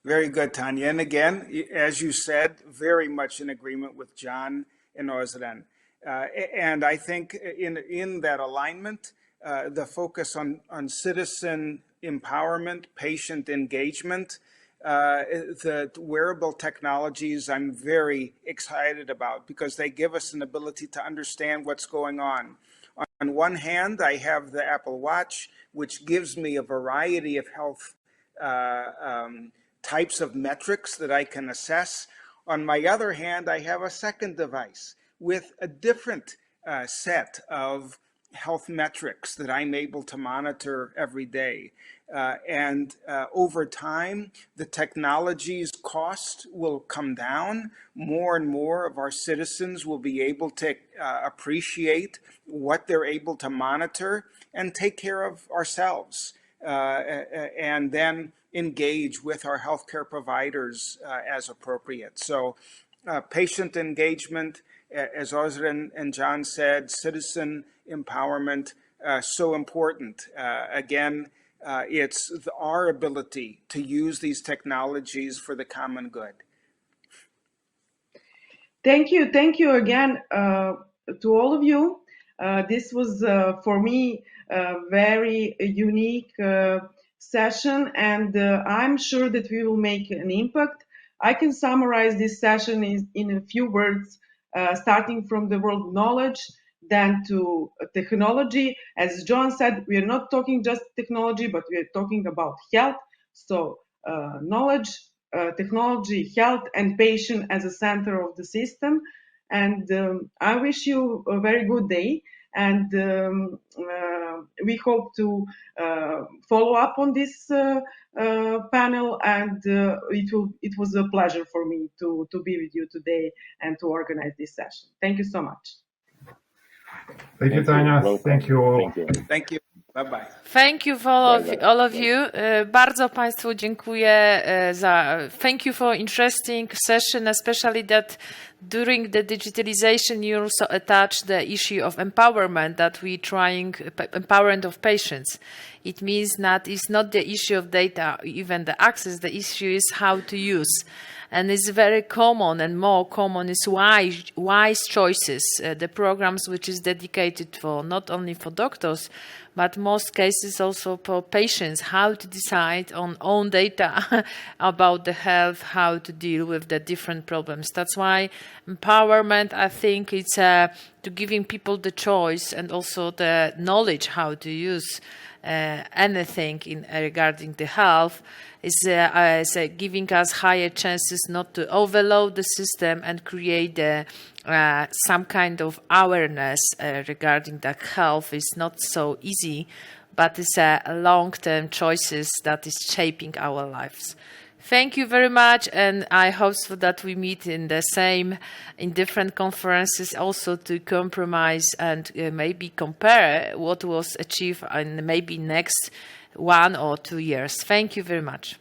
[SPEAKER 6] Very good, Tanya. And again, as you said, very much in agreement with John and Ozren. And I think in that alignment, the focus on citizen empowerment, patient engagement, the wearable technologies I'm very excited about, because they give us an ability to understand what's going on. On one hand, I have the Apple Watch, which gives me a variety of health types of metrics that I can assess. On my other hand, I have a second device with a different set of health metrics that I'm able to monitor every day. And over time, the technology's cost will come down. More and more of our citizens will be able to appreciate what they're able to monitor and take care of ourselves, and then engage with our healthcare providers as appropriate. So patient engagement, as Ozren and John said, citizen empowerment, so important. Again, it's our ability to use these technologies for the common good.
[SPEAKER 3] Thank you again to all of you. This was, for me, a very unique session, and I'm sure that we will make an impact. I can summarize this session in a few words, starting from the world of knowledge, then to technology. As John said, we are not talking just technology, but we are talking about health. So knowledge, technology, health, and patient as a center of the system. And I wish you a very good day. And we hope to follow up on this panel. And it was a pleasure for me to be with you today and to organize this session. Thank you so much.
[SPEAKER 5] Thank you, Tania. Thank you all.
[SPEAKER 6] Thank you. Bye-bye.
[SPEAKER 1] Thank you for all of you. Bardzo Państwu dziękuję thank you for interesting session, especially that during the digitalization you also attach the issue of empowerment, that we trying empowerment of patients. It means that it's not the issue of data, even the access, the issue is how to use. And it's very common, and more common is wise choices, the programs which is dedicated for not only for doctors, but most cases also for patients, how to decide on own data about the health, how to deal with the different problems. That's why empowerment, I think it's to giving people the choice and also the knowledge how to use anything regarding the health is giving us higher chances not to overload the system and create some kind of awareness regarding that health is not so easy, but it's a long-term choices that is shaping our lives. Thank you very much, and I hope that we meet in different conferences also to compromise and maybe compare what was achieved in maybe next 1 or 2 years. Thank you very much.